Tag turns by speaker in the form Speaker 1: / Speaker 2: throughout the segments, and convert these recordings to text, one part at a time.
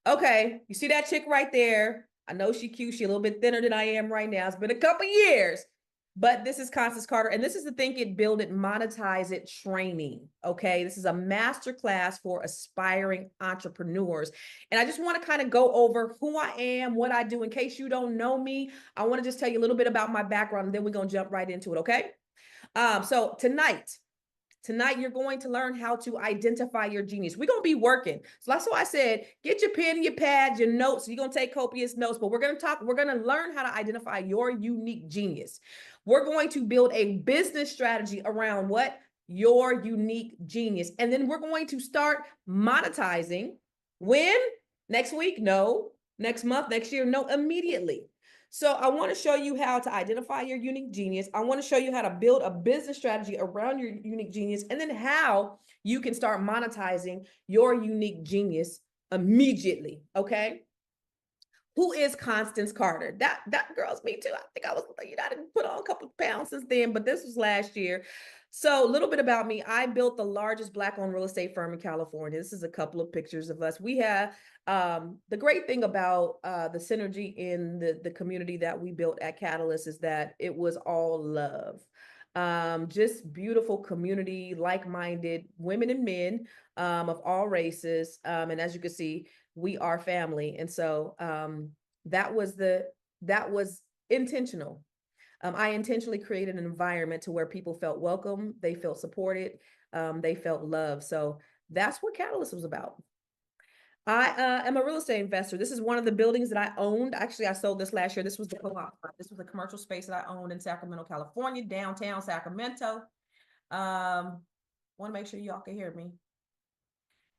Speaker 1: Okay, you see that chick right there? I know she cute. She a little bit thinner than I am right now. It's been a couple years, but this is Constance Carter, and this is the Think It, Build It, Monetize It training. Okay, this is a master class for aspiring entrepreneurs, and I just want to kind of go over who I am, what I do. In case you don't know me, I want to just tell you a little bit about my background, and then we're gonna jump right into it. Okay, so Tonight, you're going to learn how to identify your genius. We're going to be working. So that's why I said, get your pen, your pad, your notes. You're going to take copious notes, but we're going to learn how to identify your unique genius. We're going to build a business strategy around what? Your unique genius. And then we're going to start monetizing. When? Next week? No. Next month? Next year? No, immediately. So I want to show you how to identify your unique genius. I want to show you how to build a business strategy around your unique genius, and then how you can start monetizing your unique genius immediately. Okay. Who is Constance Carter? That girl's me too. I think I didn't put on a couple of pounds since then, but this was last year. So a little bit about me. I built the largest Black-owned real estate firm in California. This is a couple of pictures of us. We have the great thing about the synergy in the community that we built at Catalyst is that it was all love. Just beautiful community, like-minded women and men of all races. And as you can see, we are family. And so that was intentional. I intentionally created an environment to where people felt welcome, they felt supported, they felt loved. So that's what Catalyst was about. I am a real estate investor. This is one of the buildings that I owned. Actually, I sold this last year. This was the co-op. This was a commercial space that I owned in Sacramento, California, downtown Sacramento. Want to make sure y'all can hear me.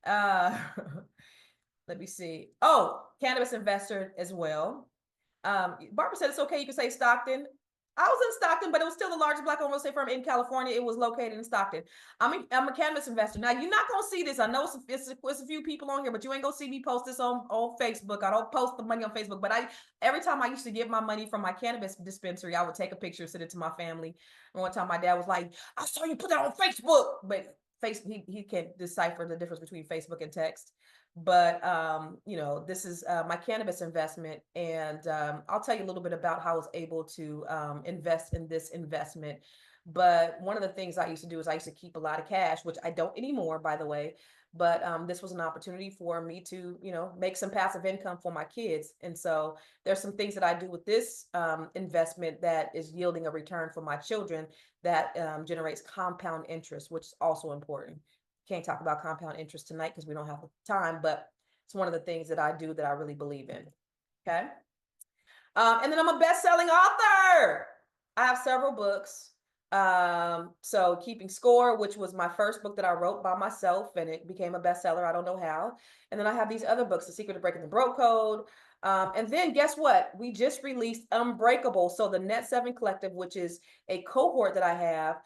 Speaker 1: Let me see. Oh, cannabis investor as well. Barbara said it's okay. You can say Stockton. I was in Stockton, but it was still the largest Black-owned real estate firm in California. It was located in Stockton. I'm a cannabis investor. Now, you're not going to see this. I know it's a few people on here, but you ain't going to see me post this on Facebook. I don't post the money on Facebook, but every time I used to get my money from my cannabis dispensary, I would take a picture, send it to my family. And one time my dad was like, I saw you put that on Facebook. But he can't decipher the difference between Facebook and text. But this is my cannabis investment, and I'll tell you a little bit about how I was able to invest in this investment. But one of the things I used to do is I used to keep a lot of cash, which I don't anymore, by the way. But this was an opportunity for me to, make some passive income for my kids. And so there's some things that I do with this investment that is yielding a return for my children that generates compound interest, which is also important. Can't talk about compound interest tonight because we don't have the time, but it's one of the things that I do that I really believe in. Okay. And then I'm a best-selling author. I have several books. So Keeping Score, which was my first book that I wrote by myself, and it became a bestseller. I don't know how. And then I have these other books, The Secret of Breaking the Broke Code. And then guess what? We just released Unbreakable. So the Net 7 Collective, which is a cohort that I have,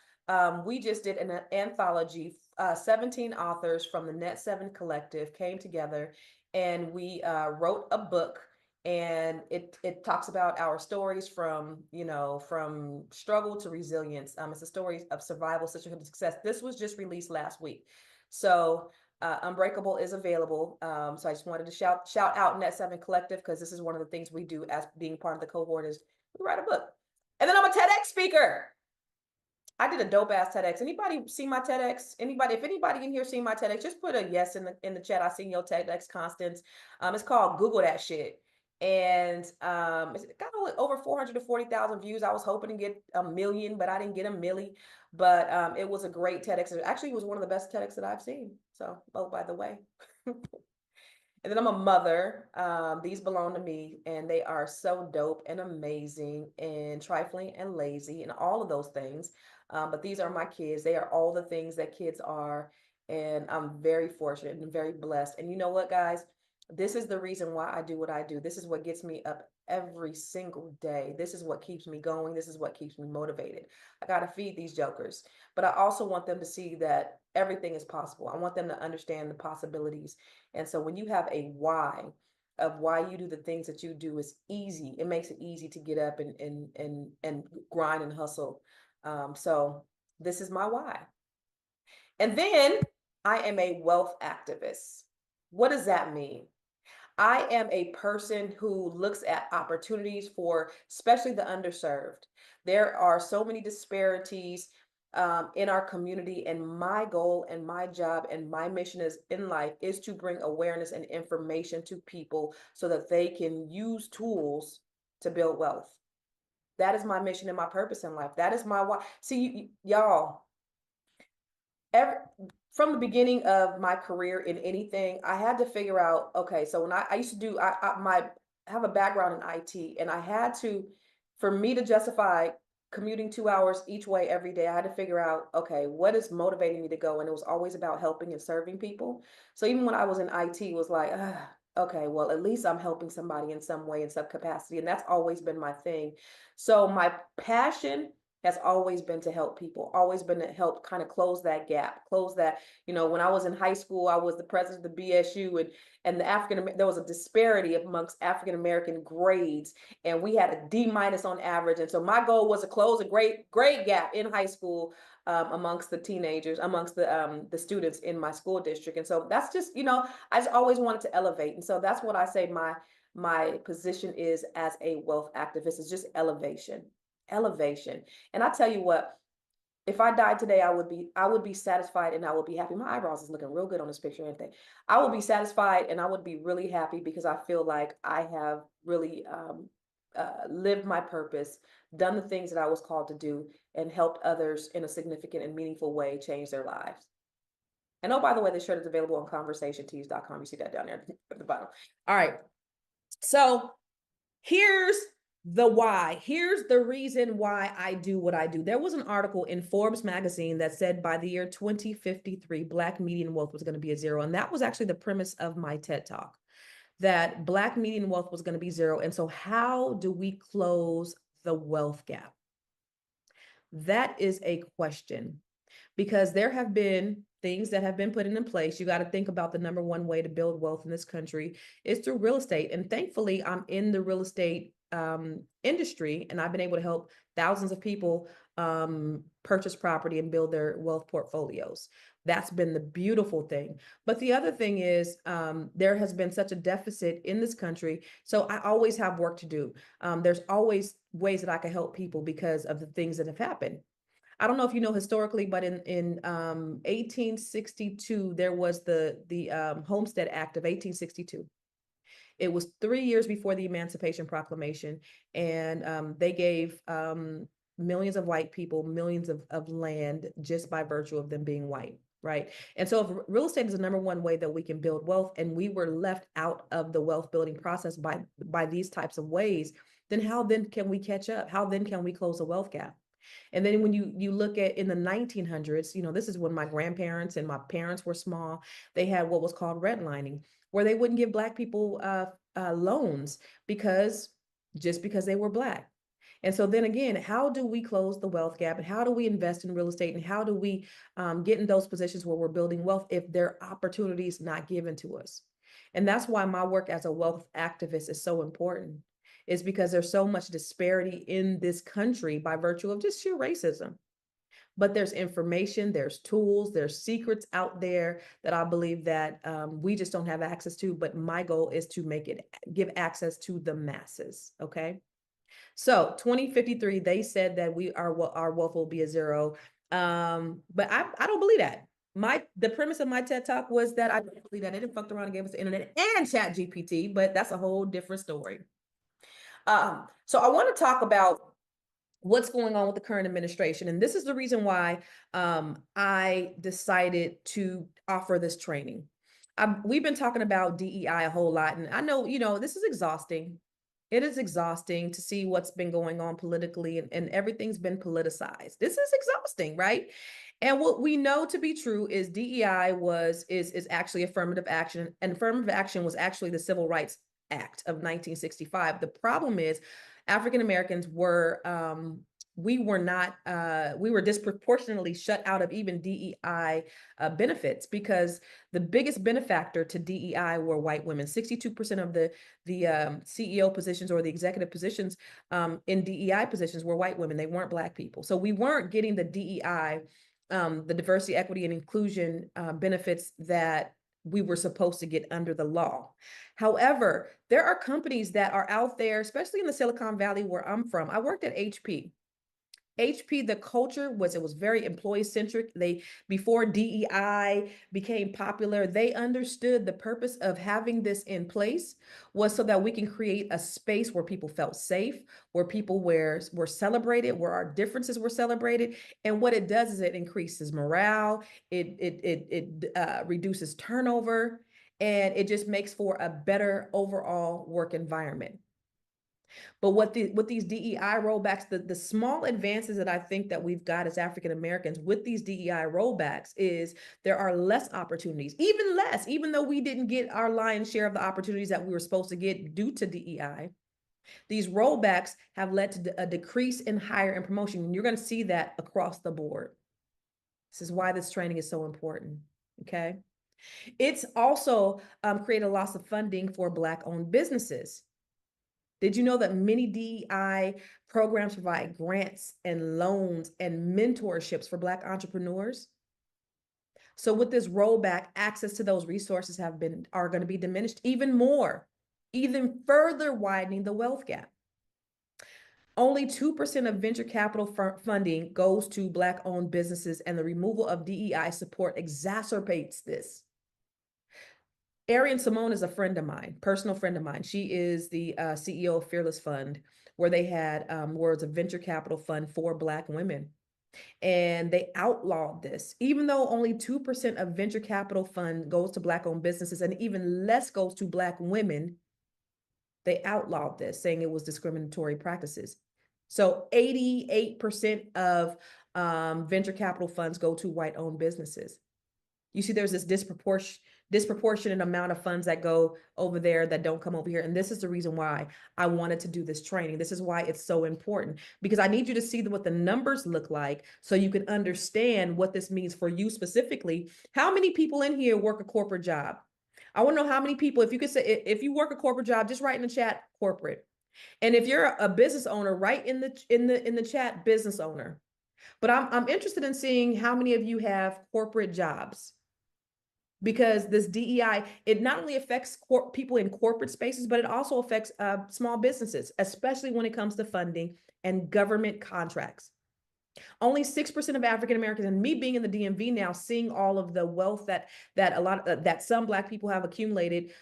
Speaker 1: we just did an anthology. 17 authors from the Net 7 Collective came together, and we wrote a book. And it talks about our stories from struggle to resilience. It's a story of survival, sisterhood, and success. This was just released last week. So Unbreakable is available. So I just wanted to shout out Net 7 Collective, because this is one of the things we do as being part of the cohort is we write a book. And then I'm a TEDx speaker. I did a dope ass TEDx. Anybody see my TEDx? If anybody in here seen my TEDx, just put a yes in the chat. I seen your TEDx, Constance. It's called Google That Shit. And it's got over 440,000 views. I was hoping to get 1 million, but I didn't get 1 milli. But it was a great TEDx. It actually was one of the best TEDx that I've seen. So, oh, by the way. And then I'm a mother. These belong to me, and they are so dope and amazing and trifling and lazy and all of those things. But these are my kids. They are all the things that kids are. And I'm very fortunate and very blessed. And you know what, guys? This is the reason why I do what I do. This is what gets me up every single day. This is what keeps me going. This is what keeps me motivated. I got to feed these jokers, but I also want them to see that everything is possible. I want them to understand the possibilities. And so when you have a why of why you do the things that you do, is easy. It makes it easy to get up and grind and hustle. So this is my why. And then I am a wealth activist. What does that mean? I am a person who looks at opportunities for especially the underserved. There are so many disparities in our community, and my goal and my job and my mission is in life is to bring awareness and information to people so that they can use tools to build wealth. That is my mission and my purpose in life. That is my why. See, y'all, every from the beginning of my career in anything, I had to figure out, okay, so when I used to do I have a background in IT, and I had to, for me to justify commuting 2 hours each way every day, I had to figure out, okay, what is motivating me to go? And it was always about helping and serving people. So even when I was in IT, it was like, okay, well, at least I'm helping somebody in some way, in some capacity. And that's always been my thing. So my passion has always been to help people, always been to help kind of close that gap, close that, when I was in high school, I was the president of the BSU, and there was a disparity amongst African American grades, and we had a D- on average. And so my goal was to close a great grade gap in high school, amongst the teenagers, amongst the students in my school district. And so that's just, I just always wanted to elevate. And so that's what I say my position is as a wealth activist, is just elevation. And I tell you what, if I died today, I would be satisfied and I would be happy. My eyebrows is looking real good on this picture, ain't they? I would be satisfied and I would be really happy because I feel like I have really lived my purpose, done the things that I was called to do, and helped others in a significant and meaningful way change their lives. And oh, by the way, this shirt is available on conversationtees.com. You see that down there at the bottom. All right. So here's the why. Here's the reason why I do what I do. There was an article in Forbes magazine that said by the year 2053, Black median wealth was going to be a zero. And that was actually the premise of my TED Talk, that Black median wealth was going to be zero. And so how do we close the wealth gap? That is a question, because there have been things that have been put in place. You got to think about the number one way to build wealth in this country is through real estate. And thankfully, I'm in the real estate industry, and I've been able to help thousands of people purchase property and build their wealth portfolios. That's been the beautiful thing. But the other thing is, there has been such a deficit in this country. So I always have work to do. There's always ways that I can help people because of the things that have happened. I don't know if you know historically, but in 1862 there was the Homestead Act of 1862. It was 3 years before the Emancipation Proclamation, and they gave millions of white people millions of land just by virtue of them being white. Right. And so if real estate is the number one way that we can build wealth, and we were left out of the wealth building process by these types of ways, then how then can we catch up? How then can we close the wealth gap? And then when you look at in the 1900s, this is when my grandparents and my parents were small. They had what was called redlining, where they wouldn't give Black people loans because they were Black. And so then again, how do we close the wealth gap, and how do we invest in real estate, and how do we get in those positions where we're building wealth if there are opportunities not given to us? And that's why my work as a wealth activist is so important, is because there's so much disparity in this country by virtue of just sheer racism. But there's information, there's tools, there's secrets out there that I believe that we just don't have access to. But my goal is to give access to the masses. Okay. So 2053, they said that our wealth will be a zero. But I don't believe that. The premise of my TED Talk was that I don't believe that. They didn't fucked around and gave us the internet and Chat GPT, but that's a whole different story. So I want to talk about what's going on with the current administration. And this is the reason why I decided to offer this training. We've been talking about DEI a whole lot, and I know, this is exhausting. It is exhausting to see what's been going on politically, and everything's been politicized. This is exhausting, right? And what we know to be true is DEI is actually affirmative action, and affirmative action was actually the Civil Rights Act of 1965. The problem is African Americans we were disproportionately shut out of even DEI benefits, because the biggest benefactor to DEI were white women. 62% of the CEO positions or the executive positions in DEI positions were white women. They weren't Black people. So we weren't getting the DEI, the diversity, equity, and inclusion benefits that we were supposed to get under the law. However, there are companies that are out there, especially in the Silicon Valley where I'm from. I worked at HP. HP, the culture was, it was very employee centric. They, before DEI became popular, they understood the purpose of having this in place was so that we can create a space where people felt safe, where people were celebrated, where our differences were celebrated. And what it does is it increases morale, it reduces turnover, and it just makes for a better overall work environment. But what these DEI rollbacks, the small advances that I think that we've got as African Americans with these DEI rollbacks is there are less opportunities, even less, even though we didn't get our lion's share of the opportunities that we were supposed to get due to DEI. These rollbacks have led to a decrease in hire and promotion. And you're going to see that across the board. This is why this training is so important. Okay. It's also created a loss of funding for Black-owned businesses. Did you know that many DEI programs provide grants and loans and mentorships for Black entrepreneurs? So with this rollback, access to those resources are going to be diminished even more, even further widening the wealth gap. Only 2% of venture capital funding goes to Black-owned businesses, and the removal of DEI support exacerbates this. Arian Simone is a friend of mine, personal friend of mine. She is the CEO of Fearless Fund, where they had words of venture capital fund for Black women. And they outlawed this, even though only 2% of venture capital fund goes to Black-owned businesses and even less goes to Black women. They outlawed this, saying it was discriminatory practices. So 88% of venture capital funds go to white-owned businesses. You see, there's this disproportionate amount of funds that go over there that don't come over here. And this is the reason why I wanted to do this training. This is why it's so important, because I need you to see what the numbers look like so you can understand what this means for you specifically. How many people in here work a corporate job? I want to know how many people, if you could say, if you work a corporate job, just write in the chat, corporate. And if you're a business owner, write in the chat, business owner. But I'm interested in seeing how many of you have corporate jobs. Because this DEI, it not only affects people in corporate spaces, but it also affects small businesses, especially when it comes to funding and government contracts. Only 6% of African Americans, and me being in the DMV now, seeing all of the wealth that some Black people have accumulated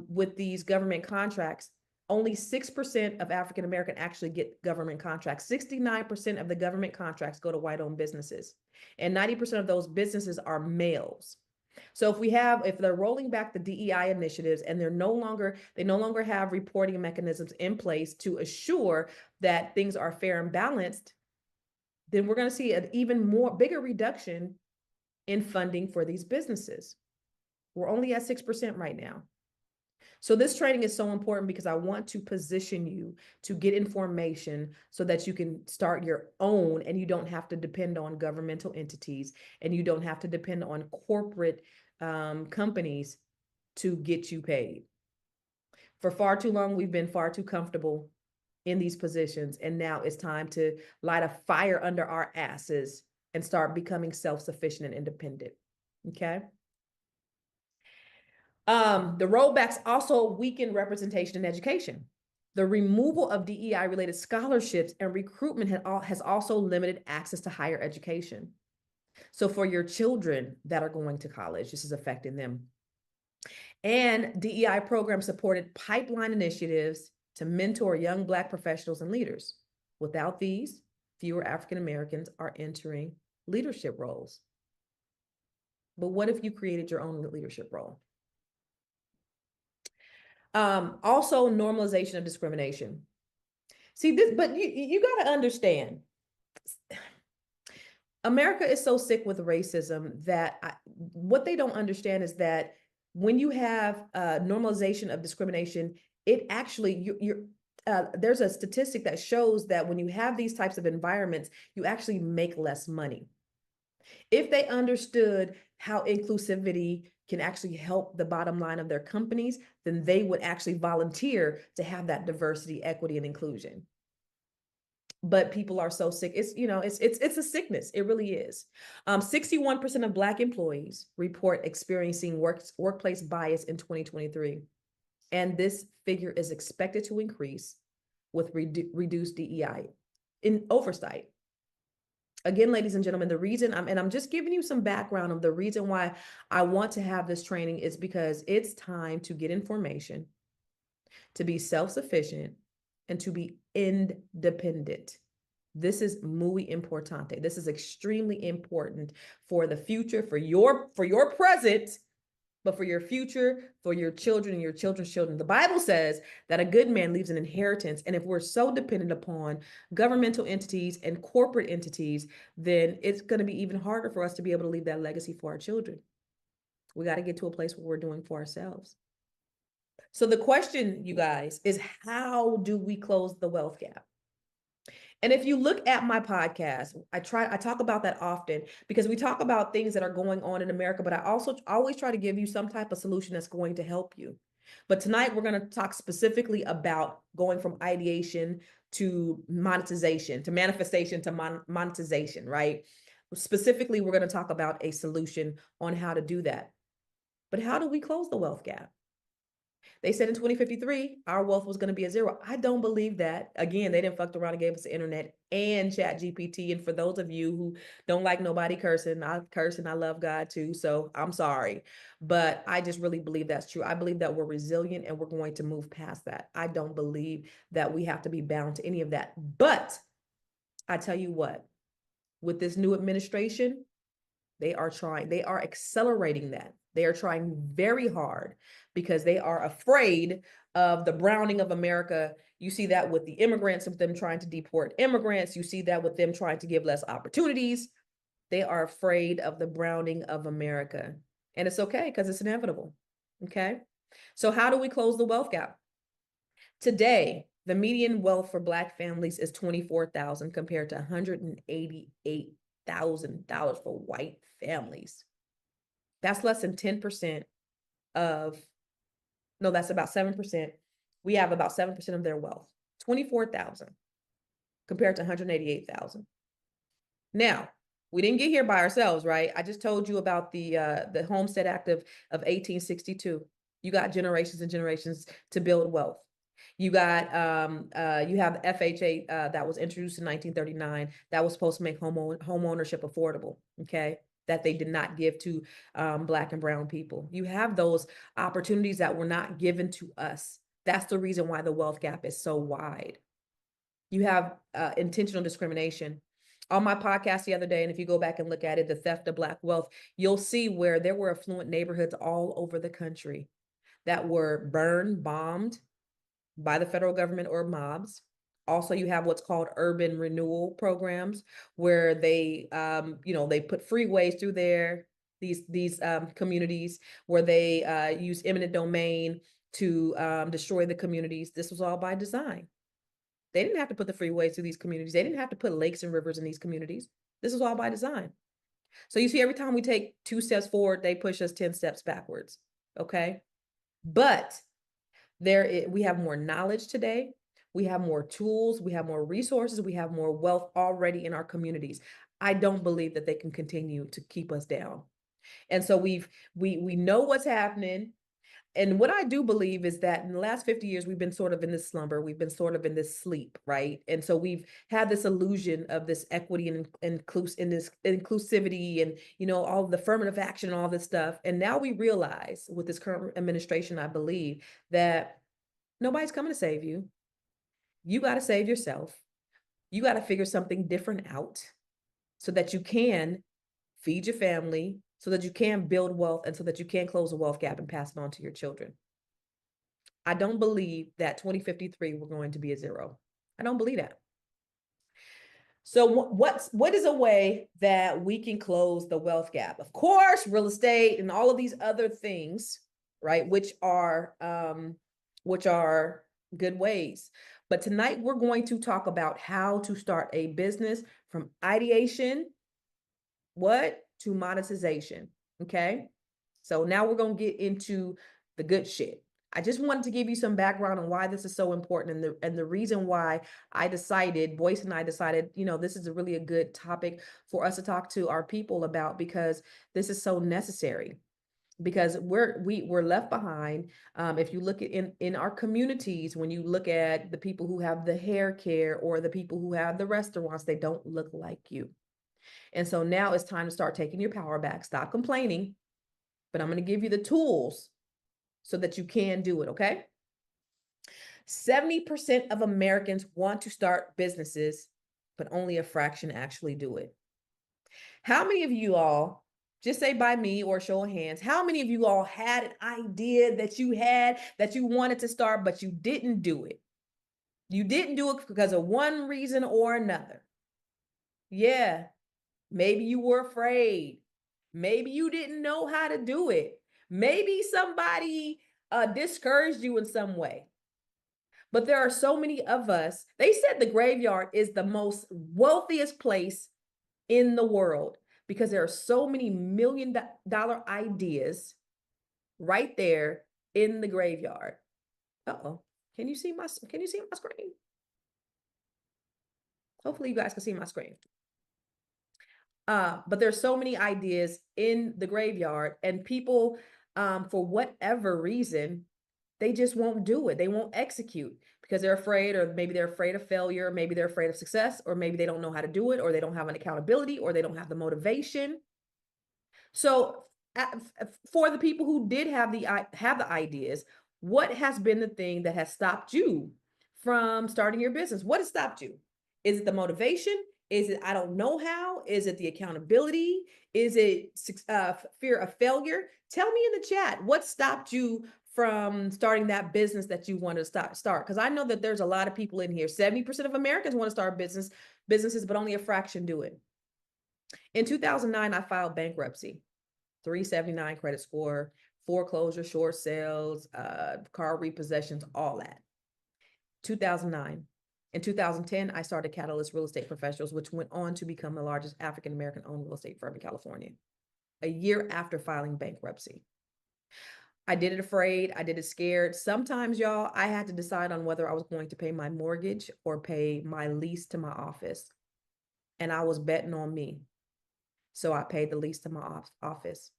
Speaker 1: with these government contracts, only 6% of African American actually get government contracts. 69% of the government contracts go to white-owned businesses, and 90% of those businesses are males. So if they're rolling back the DEI initiatives and they no longer have reporting mechanisms in place to assure that things are fair and balanced, then we're going to see an even bigger reduction in funding for these businesses. We're only at 6% right now. So this training is so important because I want to position you to get information so that you can start your own, and you don't have to depend on governmental entities, and you don't have to depend on corporate companies to get you paid. For far too long, we've been far too comfortable in these positions, and now it's time to light a fire under our asses and start becoming self-sufficient and independent. Okay. The rollbacks also weaken representation in education. The removal of DEI-related scholarships and recruitment has also limited access to higher education. So for your children that are going to college, this is affecting them. And DEI programs supported pipeline initiatives to mentor young Black professionals and leaders. Without these, fewer African Americans are entering leadership roles. But what if you created your own leadership role? Also, normalization of discrimination. See this, but you got to understand, America is so sick with racism that what they don't understand is that when you have normalization of discrimination, it actually there's a statistic that shows that when you have these types of environments, you actually make less money. If they understood how inclusivity can actually help the bottom line of their companies, then they would actually volunteer to have that diversity, equity, and inclusion. but people are so sick. It's, it's a sickness. It really is. 61% of Black employees report experiencing workplace bias in 2023. And this figure is expected to increase with reduced DEI in oversight. Again, ladies and gentlemen, the reason I'm just giving you some background of the reason why I want to have this training is because it's time to get information, to be self-sufficient, and to be independent. This is muy importante. This is extremely important for the future, for your present, but for your future, for your children and your children's children. The Bible says that a good man leaves an inheritance. And if we're so dependent upon governmental entities and corporate entities, then it's going to be even harder for us to be able to leave that legacy for our children. We got to get to a place where we're doing for ourselves. So the question, you guys, is how do we close the wealth gap? And if you look at my podcast, I talk about that often because we talk about things that are going on in America, but I also always try to give you some type of solution that's going to help you. But tonight we're going to talk specifically about going from ideation to monetization, to manifestation to monetization, right? Specifically, we're going to talk about a solution on how to do that. But how do we close the wealth gap? They said in 2053, our wealth was going to be a zero. I don't believe that. Again, they didn't fuck around and gave us the internet and chat GPT. And for those of you who don't like nobody cursing, I curse and I love God too. So I'm sorry. But I just really believe that's true. I believe that we're resilient and we're going to move past that. I don't believe that we have to be bound to any of that. But I tell you what, with this new administration, they are accelerating that. They are trying very hard because they are afraid of the browning of America. You see that with the immigrants, of them trying to deport immigrants. You see that with them trying to give less opportunities. They are afraid of the browning of America. And it's okay because it's inevitable. Okay. So how do we close the wealth gap? Today, the median wealth for Black families is $24,000 compared to $188,000 for white families. That's less than 10% that's about 7%. We have about 7% of their wealth, 24,000 compared to 188,000. Now, we didn't get here by ourselves, right? I just told you about the Homestead Act of 1862. You got generations and generations to build wealth. You got you have the FHA that was introduced in 1939 that was supposed to make home ownership affordable. Okay, that they did not give to Black and brown people. You have those opportunities that were not given to us. That's the reason why the wealth gap is so wide. You have intentional discrimination. On my podcast the other day, and if you go back and look at it, the theft of Black wealth, you'll see where there were affluent neighborhoods all over the country that were burned, bombed by the federal government or mobs. Also, you have what's called urban renewal programs, where they, they put freeways through there, these communities, where they use eminent domain to destroy the communities. This was all by design. They didn't have to put the freeways through these communities. They didn't have to put lakes and rivers in these communities. This was all by design. So you see, every time we take 2 steps forward, they push us 10 steps backwards. Okay. But we have more knowledge today. We have more tools. We have more resources. We have more wealth already in our communities. I don't believe that they can continue to keep us down. And so we know what's happening. And what I do believe is that in the last 50 years, we've been sort of in this slumber. We've been sort of in this sleep, right? And so we've had this illusion of this equity and this inclusivity and, all the affirmative action and all this stuff. And now we realize with this current administration, I believe that nobody's coming to save you. You got to save yourself. You got to figure something different out so that you can feed your family, so that you can build wealth, and so that you can close the wealth gap and pass it on to your children. I don't believe that 2053 we're going to be a zero. I don't believe that. So what is a way that we can close the wealth gap? Of course, real estate and all of these other things, right? Which are good ways. But tonight we're going to talk about how to start a business from ideation, to monetization. Okay. So now we're going to get into the good shit. I just wanted to give you some background on why this is so important, and the reason why Boyce and I decided, this is really a good topic for us to talk to our people about, because this is so necessary. Because we're left behind. If you look at in our communities, when you look at the people who have the hair care or the people who have the restaurants, they don't look like you. And so now it's time to start taking your power back. Stop complaining, but I'm going to give you the tools so that you can do it, okay? 70% of Americans want to start businesses, but only a fraction actually do it. How many of you all, just say by me or show of hands, how many of you all had an idea that you wanted to start, but you didn't do it? You didn't do it because of one reason or another. Yeah, maybe you were afraid. Maybe you didn't know how to do it. Maybe somebody discouraged you in some way. But there are so many of us. They said the graveyard is the most wealthiest place in the world because there are so many $1 million ideas right there in the graveyard. Uh-oh. Can you see my screen? Hopefully you guys can see my screen. But there's so many ideas in the graveyard, and people, for whatever reason, they just won't do it. They won't execute because they're afraid, or maybe they're afraid of failure, maybe they're afraid of success, or maybe they don't know how to do it, or they don't have an accountability, or they don't have the motivation. So for the people who did have the ideas, what has been the thing that has stopped you from starting your business? What has stopped you? Is it the motivation? Is it I don't know how? Is it the accountability? Is it fear of failure? Tell me in the chat what stopped you from starting that business that you want to start. Because I know that there's a lot of people in here. 70% of Americans want to start businesses, but only a fraction do it. In 2009, I filed bankruptcy, 379 credit score, foreclosure, short sales, car repossessions, all that. 2009. In 2010, I started Catalyst Real Estate Professionals, which went on to become the largest African-American owned real estate firm in California, a year after filing bankruptcy. I did it afraid. I did it scared. Sometimes, y'all, I had to decide on whether I was going to pay my mortgage or pay my lease to my office. And I was betting on me. So I paid the lease to my office,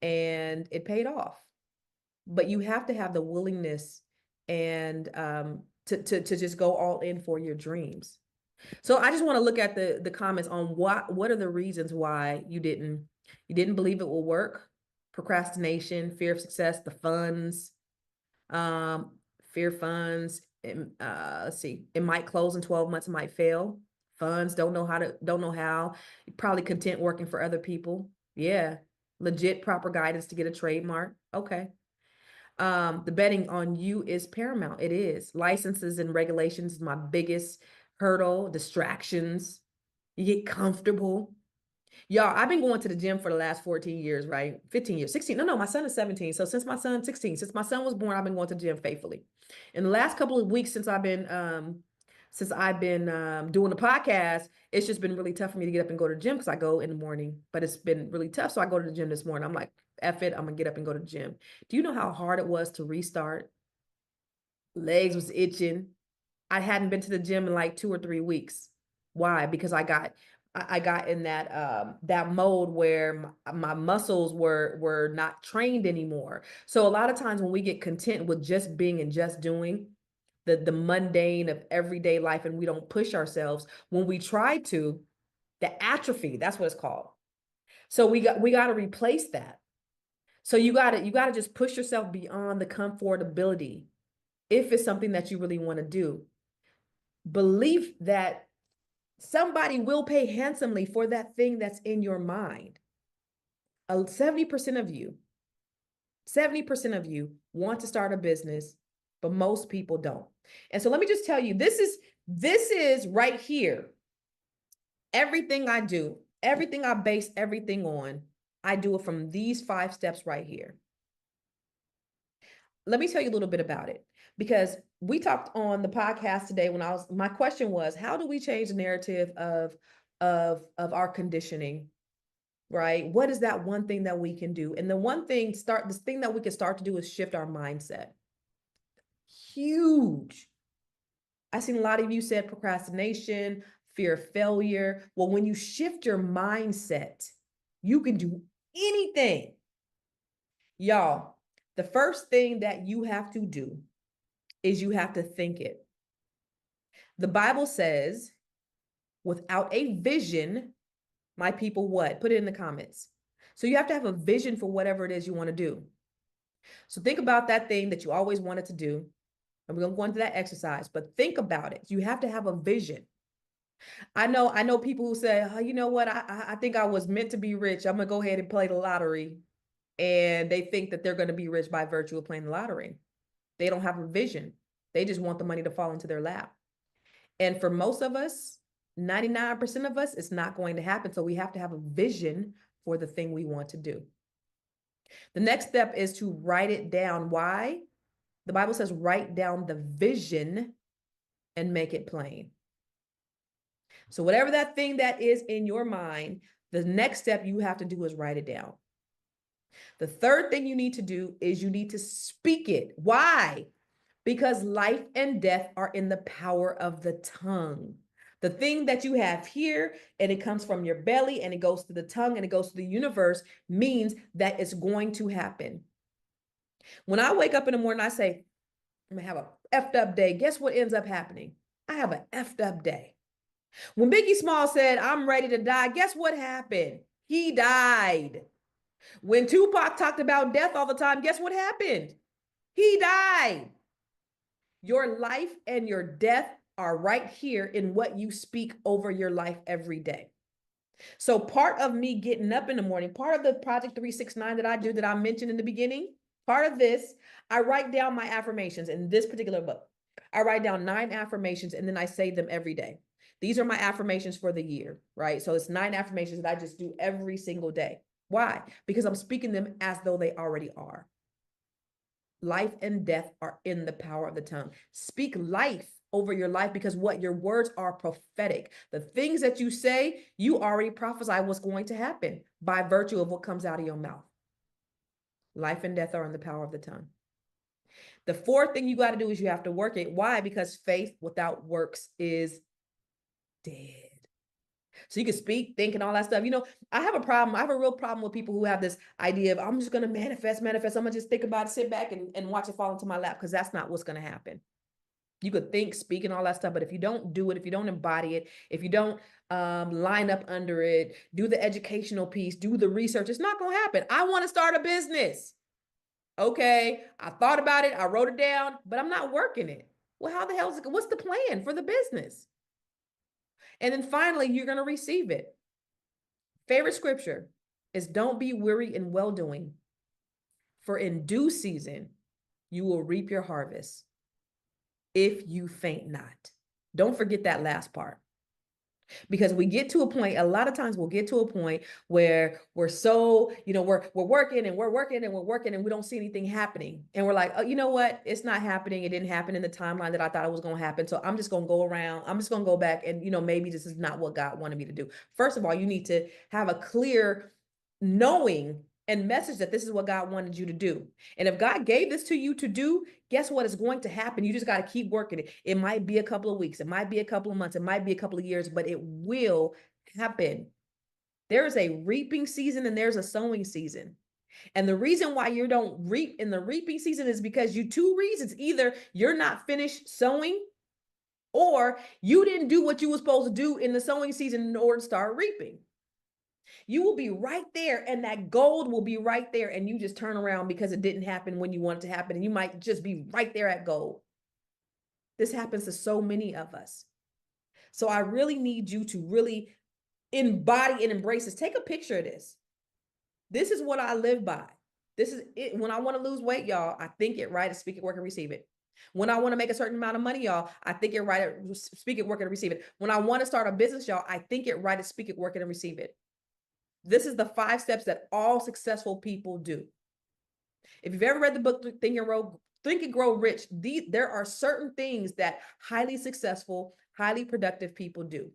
Speaker 1: and it paid off. But you have to have the willingness and to just go all in for your dreams. So I just want to look at the comments on what are the reasons why you didn't believe it will work. Procrastination, fear of success, the funds, fear funds. Let's see, it might close in 12 months, it might fail. Funds, don't know how. You're probably content working for other people. Yeah, legit proper guidance to get a trademark. Okay. The betting on you is paramount. It is. Licenses and regulations is my biggest hurdle. Distractions. You get comfortable. Y'all, I've been going to the gym for the last 14 years, right? 15 years, 16. No, my son is 17. So since my son was born, I've been going to the gym faithfully. In the last couple of weeks since I've been doing the podcast, it's just been really tough for me to get up and go to the gym because I go in the morning, but it's been really tough. So I go to the gym this morning. I'm like, F it, I'm gonna get up and go to the gym. Do you know how hard it was to restart? Legs was itching. I hadn't been to the gym in like 2 or 3 weeks. Why? Because I got in that mode where my muscles were not trained anymore. So a lot of times when we get content with just being and just doing the mundane of everyday life, and we don't push ourselves, when we try to, the atrophy, that's what it's called. So we got to replace that. So you got to just push yourself beyond the comfortability if it's something that you really want to do. Believe that somebody will pay handsomely for that thing that's in your mind. 70% of you want to start a business, but most people don't. And so let me just tell you, this is right here. Everything I do, everything I base everything on, I do it from these 5 steps right here. Let me tell you a little bit about it, because we talked on the podcast today my question was, how do we change the narrative of our conditioning, right? What is that one thing that we can do? And the thing that we can start to do is shift our mindset. huge. I've seen a lot of you said procrastination, fear of failure. Well, when you shift your mindset, you can do anything. Y'all, the first thing that you have to do is you have to think it. The Bible says, without a vision, my people what? Put it in the comments. So you have to have a vision for whatever it is you want to do. So think about that thing that you always wanted to do. And we're going to go into that exercise, but think about it. You have to have a vision. I know people who say, oh, you know what? I think I was meant to be rich. I'm going to go ahead and play the lottery. And they think that they're going to be rich by virtue of playing the lottery. They don't have a vision. They just want the money to fall into their lap. And for most of us, 99% of us, it's not going to happen. So we have to have a vision for the thing we want to do. The next step is to write it down. Why? The Bible says, write down the vision and make it plain. So whatever that thing that is in your mind, the next step you have to do is write it down. The third thing you need to do is you need to speak it. Why? Because life and death are in the power of the tongue. The thing that you have here, and it comes from your belly, and it goes to the tongue, and it goes to the universe, means that it's going to happen. When I wake up in the morning, I say, I'm going to have a effed up day. Guess what ends up happening? I have an effed up day. When Biggie Small said, I'm ready to die, guess what happened? He died. When Tupac talked about death all the time, guess what happened? He died. Your life and your death are right here in what you speak over your life every day. So part of me getting up in the morning, part of the Project 369 that I do that I mentioned in the beginning, part of this, I write down my affirmations in this particular book. I write down 9 affirmations and then I say them every day. These are my affirmations for the year, right? So it's 9 affirmations that I just do every single day. Why? Because I'm speaking them as though they already are. Life and death are in the power of the tongue. Speak life over your life because what your words are prophetic. The things that you say, you already prophesy what's going to happen by virtue of what comes out of your mouth. Life and death are in the power of the tongue. The fourth thing you got to do is you have to work it. Why? Because faith without works is dead. So you can speak, think, and all that stuff. You know, I have a problem. I have a real problem with people who have this idea of, I'm just going to manifest. I'm going to just think about it, sit back and watch it fall into my lap, because that's not what's going to happen. You could think, speak, and all that stuff, but if you don't do it, if you don't embody it, if you don't line up under it, do the educational piece, do the research, it's not going to happen. I want to start a business. Okay, I thought about it, I wrote it down, but I'm not working it. Well, how the hell is it? What's the plan for the business? And then finally, you're going to receive it. Favorite scripture is, don't be weary in well-doing, for in due season, you will reap your harvest if you faint not. Don't forget that last part. Because we get to a point, a lot of times we'll get to a point where we're so, we're working and we're working and we're working and we don't see anything happening. And we're like, oh, you know what? It's not happening. It didn't happen in the timeline that I thought it was going to happen. So I'm just going to go around. I'm just going to go back and, maybe this is not what God wanted me to do. First of all, you need to have a clear knowing and message that this is what God wanted you to do. And if God gave this to you to do, guess what is going to happen? You just got to keep working it. It might be a couple of weeks. It might be a couple of months. It might be a couple of years, but it will happen. There is a reaping season and there's a sowing season. And the reason why you don't reap in the reaping season is because two reasons. Either you're not finished sowing, or you didn't do what you were supposed to do in the sowing season in order to start reaping. You will be right there and that gold will be right there, and you just turn around because it didn't happen when you want it to happen, and you might just be right there at gold. This happens to so many of us. So I really need you to really embody and embrace this. Take a picture of this. This is what I live by. This is it. When I want to lose weight, y'all, I think it, write it, speak it, work, and receive it. When I want to make a certain amount of money, y'all, I think it, write it, speak it, work, and receive it. When I want to start a business, y'all, I think it, write it, speak it, work it, and receive it. This is the 5 steps that all successful people do. If you've ever read the book Think and Grow Rich, there are certain things that highly successful, highly productive people do.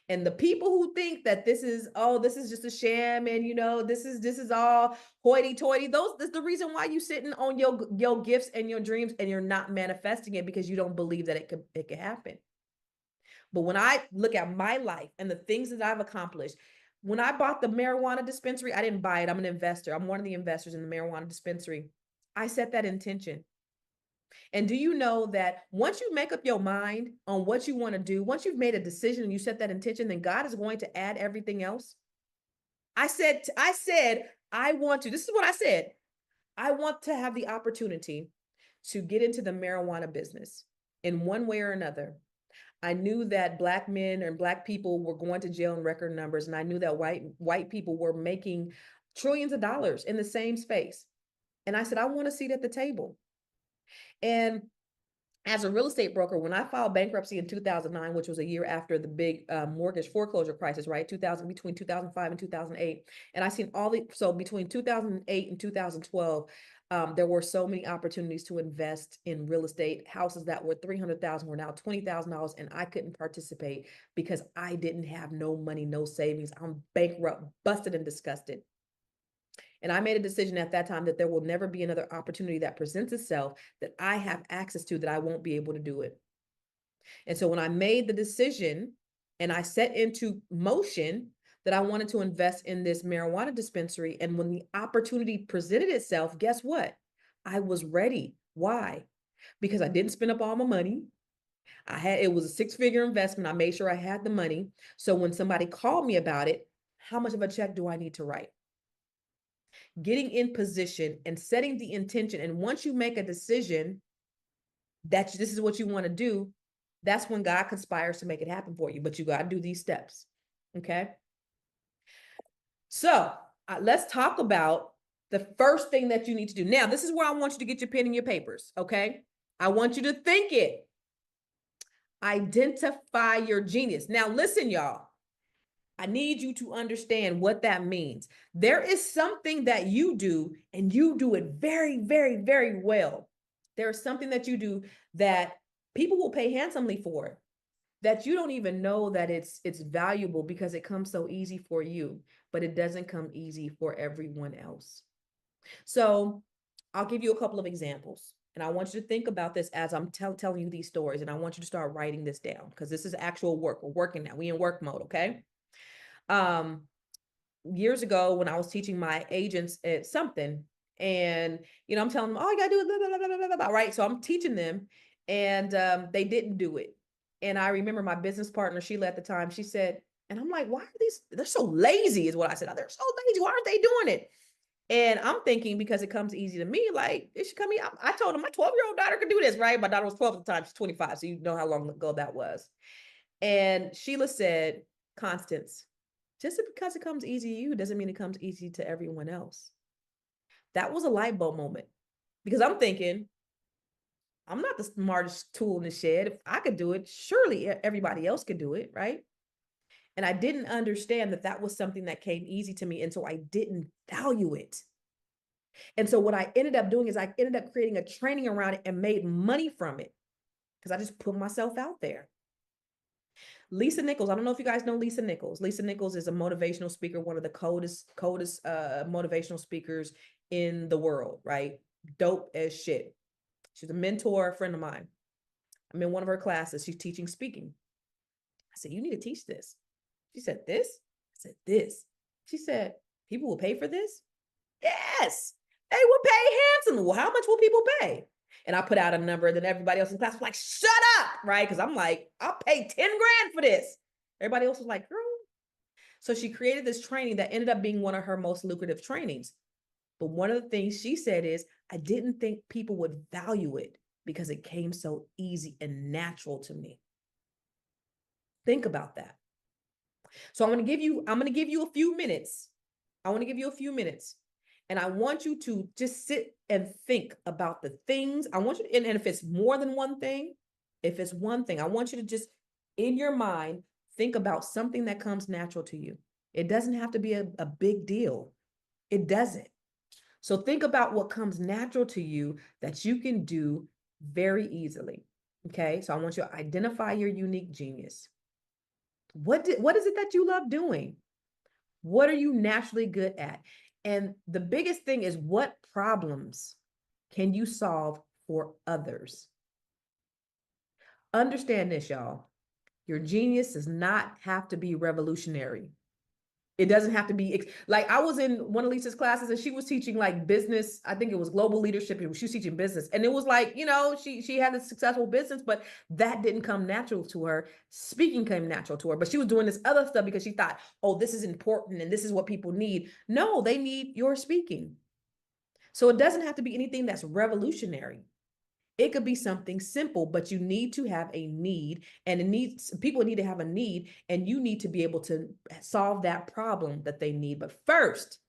Speaker 1: And the people who think that this is, oh, this is just a sham, and this is all hoity-toity, that's the reason why you sitting on your gifts and your dreams, and you're not manifesting it, because you don't believe that it could happen. But when I look at my life and the things that I've accomplished, when I bought the marijuana dispensary, I didn't buy it. I'm an investor. I'm one of the investors in the marijuana dispensary. I set that intention. And do you know that once you make up your mind on what you want to do, once you've made a decision and you set that intention, then God is going to add everything else. I said, I want to, this is what I said. I want to have the opportunity to get into the marijuana business in one way or another. I knew that Black men and Black people were going to jail in record numbers, and I knew that white people were making trillions of dollars in the same space. And I said, I want a seat at the table. And as a real estate broker, when I filed bankruptcy in 2009, which was a year after the big mortgage foreclosure crisis, right? Between 2005 and 2008. And I seen so between 2008 and 2012, there were so many opportunities to invest in real estate. Houses that were $300,000 were now $20,000, and I couldn't participate because I didn't have no money, no savings. I'm bankrupt, busted, and disgusted. And I made a decision at that time that there will never be another opportunity that presents itself that I have access to, that I won't be able to do it. And so when I made the decision and I set into motion that I wanted to invest in this marijuana dispensary, and when the opportunity presented itself, guess what? I was ready. Why? Because I didn't spend up all my money. It was a 6-figure investment. I made sure I had the money. So when somebody called me about it, how much of a check do I need to write? Getting in position and setting the intention. And once you make a decision that this is what you want to do, that's when God conspires to make it happen for you. But you got to do these steps. Okay. So let's talk about the first thing that you need to do. Now, this is where I want you to get your pen and your papers. Okay. I want you to think it. Identify your genius. Now, listen, y'all. I need you to understand what that means. There is something that you do, and you do it very, very, very well. There is something that you do that people will pay handsomely for, that you don't even know that it's valuable, because it comes so easy for you, but it doesn't come easy for everyone else. So I'll give you a couple of examples, and I want you to think about this as I'm telling you these stories, and I want you to start writing this down, because this is actual work. We're working now. We in work mode, okay? Years ago, when I was teaching my agents at something, and I'm telling them, oh, you gotta do it, blah, blah, blah, blah, blah, blah, right? So I'm teaching them, and they didn't do it. And I remember my business partner, Sheila, at the time, she said, and I'm like, why are they're so lazy, is what I said. They're so lazy. Why aren't they doing it? And I'm thinking, because it comes easy to me, like it should come easy. I told him my 12-year-old daughter could do this, right? My daughter was 12 at the time. She's 25. So you know how long ago that was. And Sheila said, Constance, just because it comes easy to you doesn't mean it comes easy to everyone else. That was a light bulb moment, because I'm thinking, I'm not the smartest tool in the shed. If I could do it, surely everybody else could do it, right? And I didn't understand that that was something that came easy to me. And so I didn't value it. And so what I ended up doing is I ended up creating a training around it and made money from it, because I just put myself out there. Lisa Nichols, I don't know if you guys know Lisa Nichols. Lisa Nichols is a motivational speaker, one of the coldest motivational speakers in the world, right? Dope as shit. She's a mentor, a friend of mine. I'm in one of her classes. She's teaching speaking. I said, you need to teach this. She said, this? I said, this. She said, people will pay for this? Yes, they will pay handsomely. Well, how much will people pay? And I put out a number, and then everybody else in class was like, shut up, right? Because I'm like, I'll pay 10 grand for this. Everybody else was like, girl. So she created this training that ended up being one of her most lucrative trainings. But one of the things she said is, I didn't think people would value it because it came so easy and natural to me. Think about that. So I'm going to give you a few minutes. I want to give you a few minutes. And I want you to just sit and think about the things. I want you to, and if it's more than one thing, if it's one thing, I want you to just, in your mind, think about something that comes natural to you. It doesn't have to be a big deal. It doesn't. So think about what comes natural to you that you can do very easily. Okay. So I want you to identify your unique genius. What is it that you love doing? What are you naturally good at? And the biggest thing is, what problems can you solve for others? Understand this, y'all. Your genius does not have to be revolutionary. It doesn't have to be like I was in one of Lisa's classes and she was teaching like business. I think it was global leadership. She was teaching business, and it was like, she had a successful business, but that didn't come natural to her. Speaking came natural to her, but she was doing this other stuff because she thought, oh, this is important and this is what people need. No, they need your speaking. So it doesn't have to be anything that's revolutionary. It could be something simple, but you need to have a need, and people need to have a need, and you need to be able to solve that problem that they need. But first,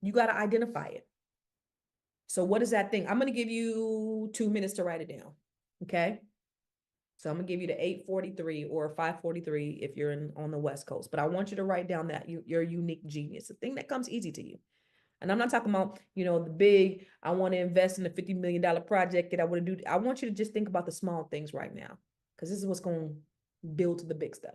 Speaker 1: you got to identify it. So what is that thing? I'm going to give you 2 minutes to write it down. Okay. So I'm going to give you the 8:43 or 5:43 if you're on the West Coast, but I want you to write down that your unique genius, the thing that comes easy to you. And I'm not talking about, the big, I want to invest in a $50 million project that I want to do. I want you to just think about the small things right now, because this is what's going to build to the big stuff.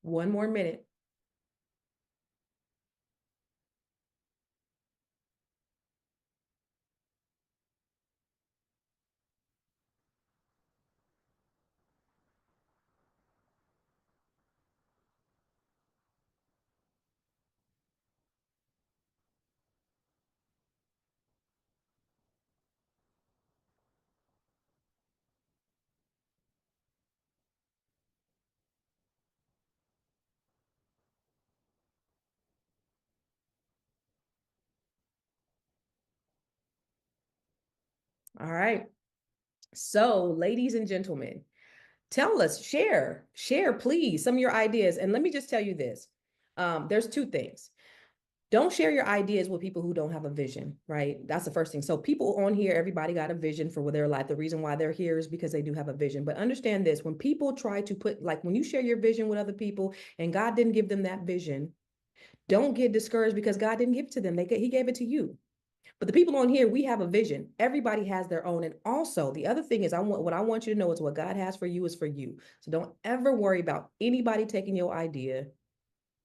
Speaker 1: One more minute. All right. So, ladies and gentlemen, tell us, share, please, some of your ideas. And let me just tell you this. There's two things. Don't share your ideas with people who don't have a vision, right? That's the first thing. So people on here, everybody got a vision for their life. The reason why they're here is because they do have a vision. But understand this, when people try to when you share your vision with other people and God didn't give them that vision, don't get discouraged because God didn't give it to them. He gave it to you. But the people on here, we have a vision. Everybody has their own. And also the other thing is what I want you to know is what God has for you is for you. So don't ever worry about anybody taking your idea.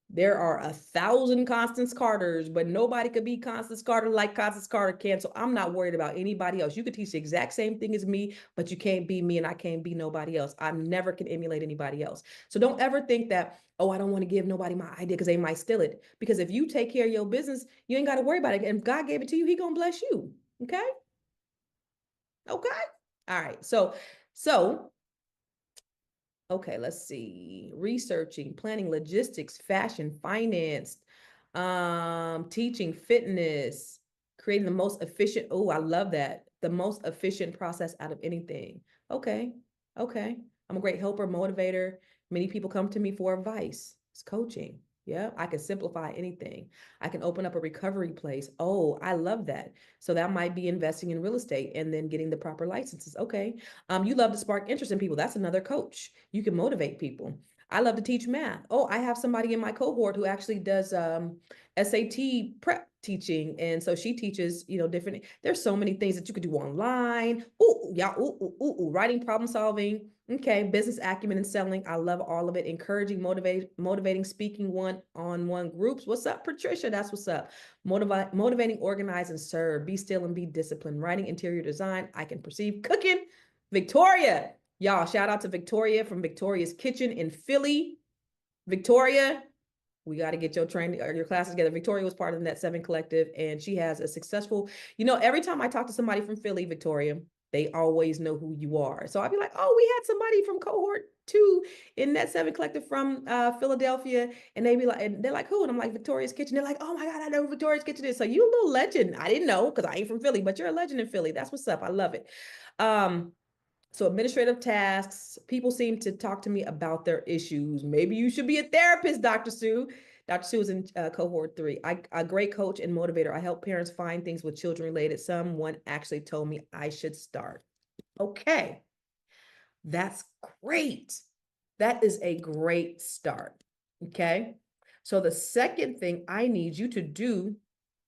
Speaker 1: There are 1,000 Constance Carters, but nobody could be Constance Carter like Constance Carter can. So I'm not worried about anybody else. You could teach the exact same thing as me, but you can't be me and I can't be nobody else. I never can emulate anybody else. So don't ever think that, oh, I don't want to give nobody my idea because they might steal it. Because if you take care of your business, you ain't got to worry about it. And if God gave it to you, he going to bless you. Okay. Okay. All right. So okay, let's see. Researching, planning, logistics, fashion, finance, teaching, fitness, creating the most efficient. Oh, I love that. The most efficient process out of anything. Okay. Okay. I'm a great helper, motivator. Many people come to me for advice. It's coaching. Yeah, I can simplify anything. I can open up a recovery place. Oh, I love that. So that might be investing in real estate and then getting the proper licenses. Okay. You love to spark interest in people. That's another coach. You can motivate people. I love to teach math. Oh, I have somebody in my cohort who actually does SAT prep teaching. And so she teaches, different, there's so many things that you could do online. Ooh, yeah, writing, problem solving. Okay, business acumen and selling. I love all of it. Encouraging, motivating, speaking one-on-one groups. What's up, Patricia? That's what's up. Motivating, organize, and serve. Be still and be disciplined. Writing, interior design. I can perceive. Cooking. Victoria. Y'all, shout out to Victoria from Victoria's Kitchen in Philly. Victoria, we got to get your training or your classes together. Victoria was part of the Net 7 Collective, and she has a successful, every time I talk to somebody from Philly, Victoria, they always know who you are. So I'd be like, oh, we had somebody from cohort 2 in Net 7 Collective from Philadelphia. And they be like, and they're like, who? And I'm like, Victoria's Kitchen. They're like, oh my God, I know Victoria's Kitchen is. So you a little legend. I didn't know because I ain't from Philly, but you're a legend in Philly. That's what's up. I love it. So administrative tasks, people seem to talk to me about their issues. Maybe you should be a therapist, Dr. Sue. Dr. Sue is in cohort 3. A great coach and motivator. I help parents find things with children related. Someone actually told me I should start. Okay, that's great. That is a great start. Okay, so the second thing I need you to do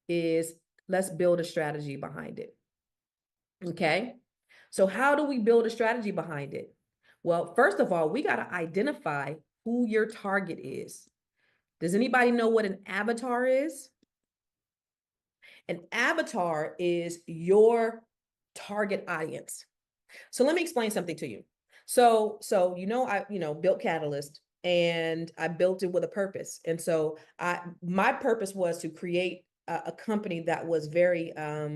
Speaker 1: is let's build a strategy behind it. Okay. So how do we build a strategy behind it? Well, first of all, we got to identify who your target is. Does anybody know what an avatar is? An avatar is your target audience. So let me explain something to you. So I built Catalyst, and I built it with a purpose. And so my purpose was to create a company that was very uh,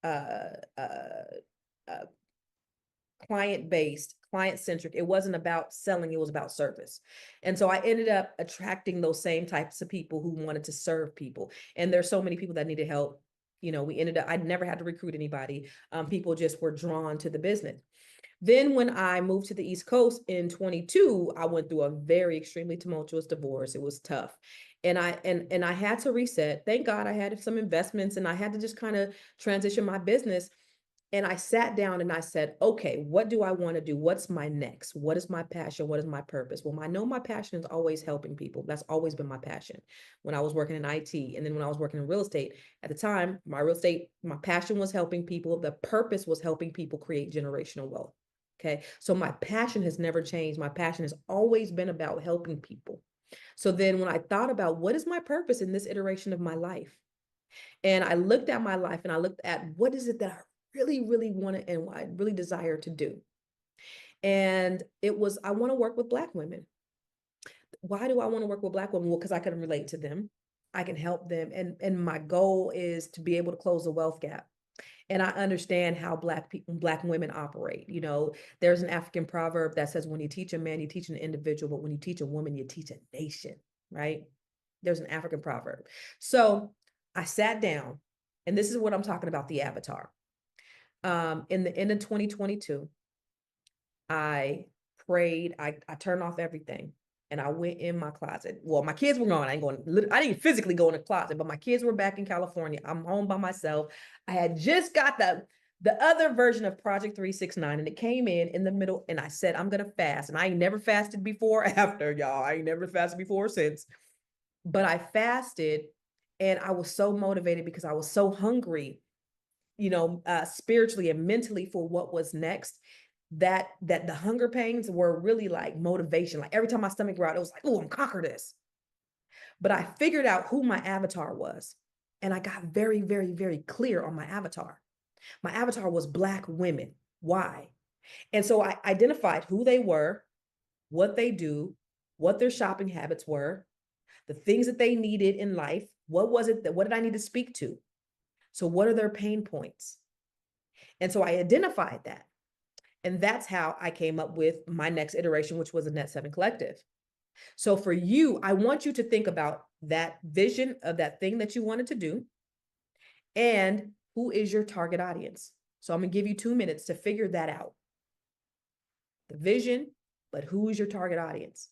Speaker 1: uh, client-based, client-centric. It wasn't about selling, it was about service. And so I ended up attracting those same types of people who wanted to serve people. And there's so many people that needed help. I never had to recruit anybody. People just were drawn to the business. Then when I moved to the East Coast in 22, I went through a very extremely tumultuous divorce. It was tough. And I had to reset. Thank God I had some investments, and I had to just kind of transition my business. And I sat down and I said, okay, what do I want to do? What's my next? What is my passion? What is my purpose? Well, I know my passion is always helping people. That's always been my passion. When I was working in IT, and then when I was working in real estate, at the time, my passion was helping people. The purpose was helping people create generational wealth. Okay. So my passion has never changed. My passion has always been about helping people. So then when I thought about what is my purpose in this iteration of my life, and I looked at my life and I looked at what is it that I really, really wanted and what I really desire to do. And it was, I want to work with Black women. Why do I want to work with Black women? Well, because I can relate to them. I can help them. And my goal is to be able to close the wealth gap. And I understand how Black women operate. There's an African proverb that says, when you teach a man, you teach an individual, but when you teach a woman, you teach a nation, right? There's an African proverb. So I sat down, and this is what I'm talking about, the avatar. In the end of 2022, I prayed, I turned off everything, and I went in my closet. Well, my kids were gone. I didn't physically go in the closet, but my kids were back in California. I'm home by myself. I had just got the other version of Project 369, and it came in the middle, and I said, I'm going to fast. And I ain't never fasted before or after, y'all. I ain't never fasted before or since. But I fasted, and I was so motivated because I was so hungry, spiritually and mentally for what was next, that the hunger pains were really like motivation. Like every time my stomach growled, it was like, oh, I'm conquer this. But I figured out who my avatar was. And I got very, very, very clear on my avatar. My avatar was Black women. Why? And so I identified who they were, what they do, what their shopping habits were, the things that they needed in life. What did I need to speak to? So what are their pain points? And so I identified that. And that's how I came up with my next iteration, which was the Net 7 Collective. So for you, I want you to think about that vision of that thing that you wanted to do, and who is your target audience. So I'm going to give you 2 minutes to figure that out. The vision, but who is your target audience?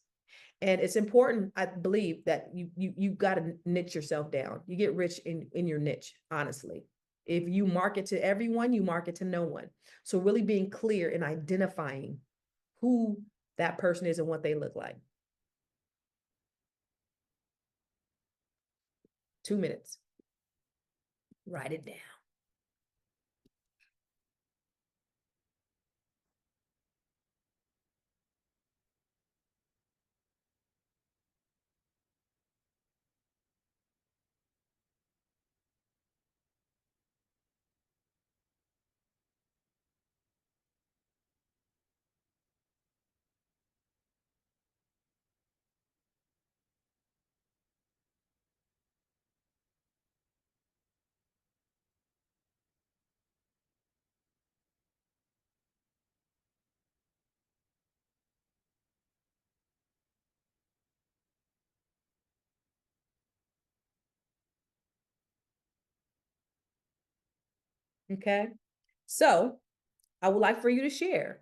Speaker 1: And it's important, I believe, that you got to niche yourself down. You get rich in your niche, honestly. If you market to everyone, you market to no one. So really being clear and identifying who that person is and what they look like. 2 minutes. Write it down. Okay. So I would like for you to share.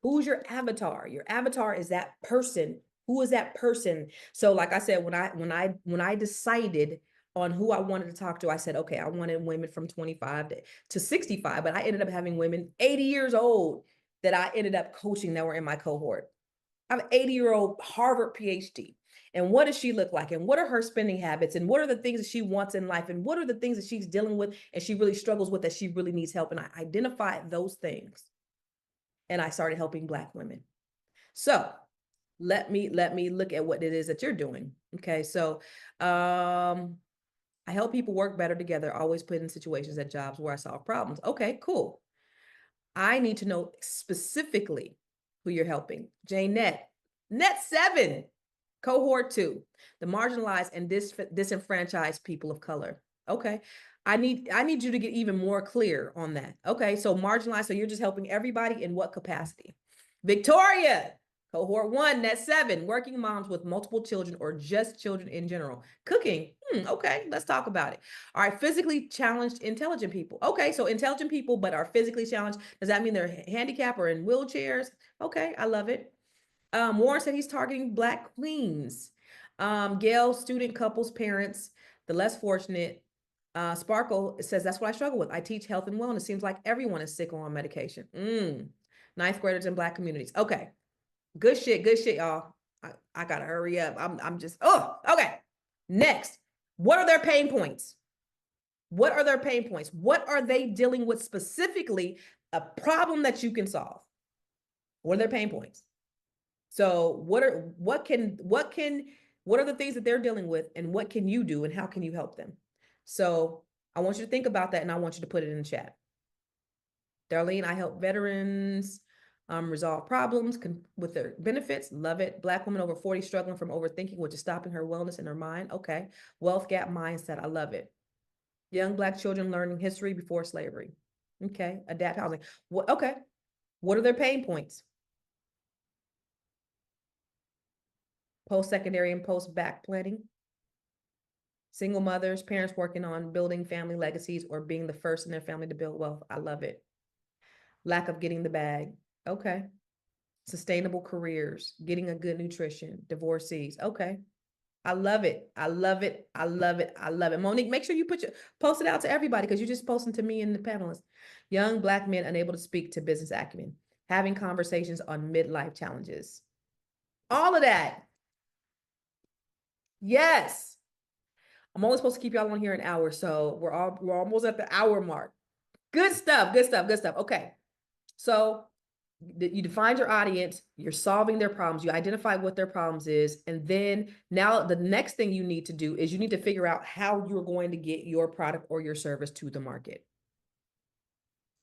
Speaker 1: Who's your avatar? Your avatar is that person. Who is that person? So, like I said, when I decided on who I wanted to talk to, I said, okay, I wanted women from 25 to 65, but I ended up having women 80 years old that I ended up coaching that were in my cohort. I'm an 80-year-old Harvard PhD. And what does she look like? And what are her spending habits? And what are the things that she wants in life? And what are the things that she's dealing with and she really struggles with that she really needs help? And I identified those things and I started helping Black women. So let me look at what it is that you're doing. Okay. So I help people work better together, always put in situations at jobs where I solve problems. Okay, cool. I need to know specifically who you're helping. Net 7, cohort 2, the marginalized and disenfranchised people of color. Okay. I need you to get even more clear on that. Okay. So marginalized, so you're just helping everybody in what capacity? Victoria, cohort 1, net 7, working moms with multiple children or just children in general. Cooking. Okay, let's talk about it. All right, physically challenged, intelligent people. Okay, so intelligent people, but are physically challenged. Does that mean they're handicapped or in wheelchairs? Okay, I love it. Warren said he's targeting Black queens. Gail, student couples, parents, the less fortunate. Sparkle says, that's what I struggle with. I teach health and wellness. Seems like everyone is sick or on medication. Ninth graders in Black communities. Okay, good shit, y'all. I gotta hurry up. I'm just, okay. Next, what are their pain points? What are their pain points? What are they dealing with specifically? A problem that you can solve. What are their pain points? So what are the things that they're dealing with and what can you do and how can you help them? So I want you to think about that and I want you to put it in the chat. Darlene, I help veterans resolve problems with their benefits. Love it. Black woman over 40 struggling from overthinking, which is stopping her wellness in her mind. Okay. Wealth gap mindset. I love it. Young Black children learning history before slavery. Okay. Adapt housing. Okay. What are their pain points? Post-secondary and post-bac planning. Single mothers, parents working on building family legacies or being the first in their family to build wealth. I love it. Lack of getting the bag. Okay. Sustainable careers, getting a good nutrition, divorcees. Okay. I love it. I love it. I love it. I love it. Monique, make sure you post it out to everybody because you're just posting to me and the panelists. Young Black men unable to speak to business acumen, having conversations on midlife challenges. All of that. Yes. I'm only supposed to keep y'all on here an hour, so we're almost at the hour mark. Good stuff. Good stuff. Good stuff. Okay. So you defined your audience, you're solving their problems, you identify what their problems is, and then now the next thing you need to do is you need to figure out how you're going to get your product or your service to the market.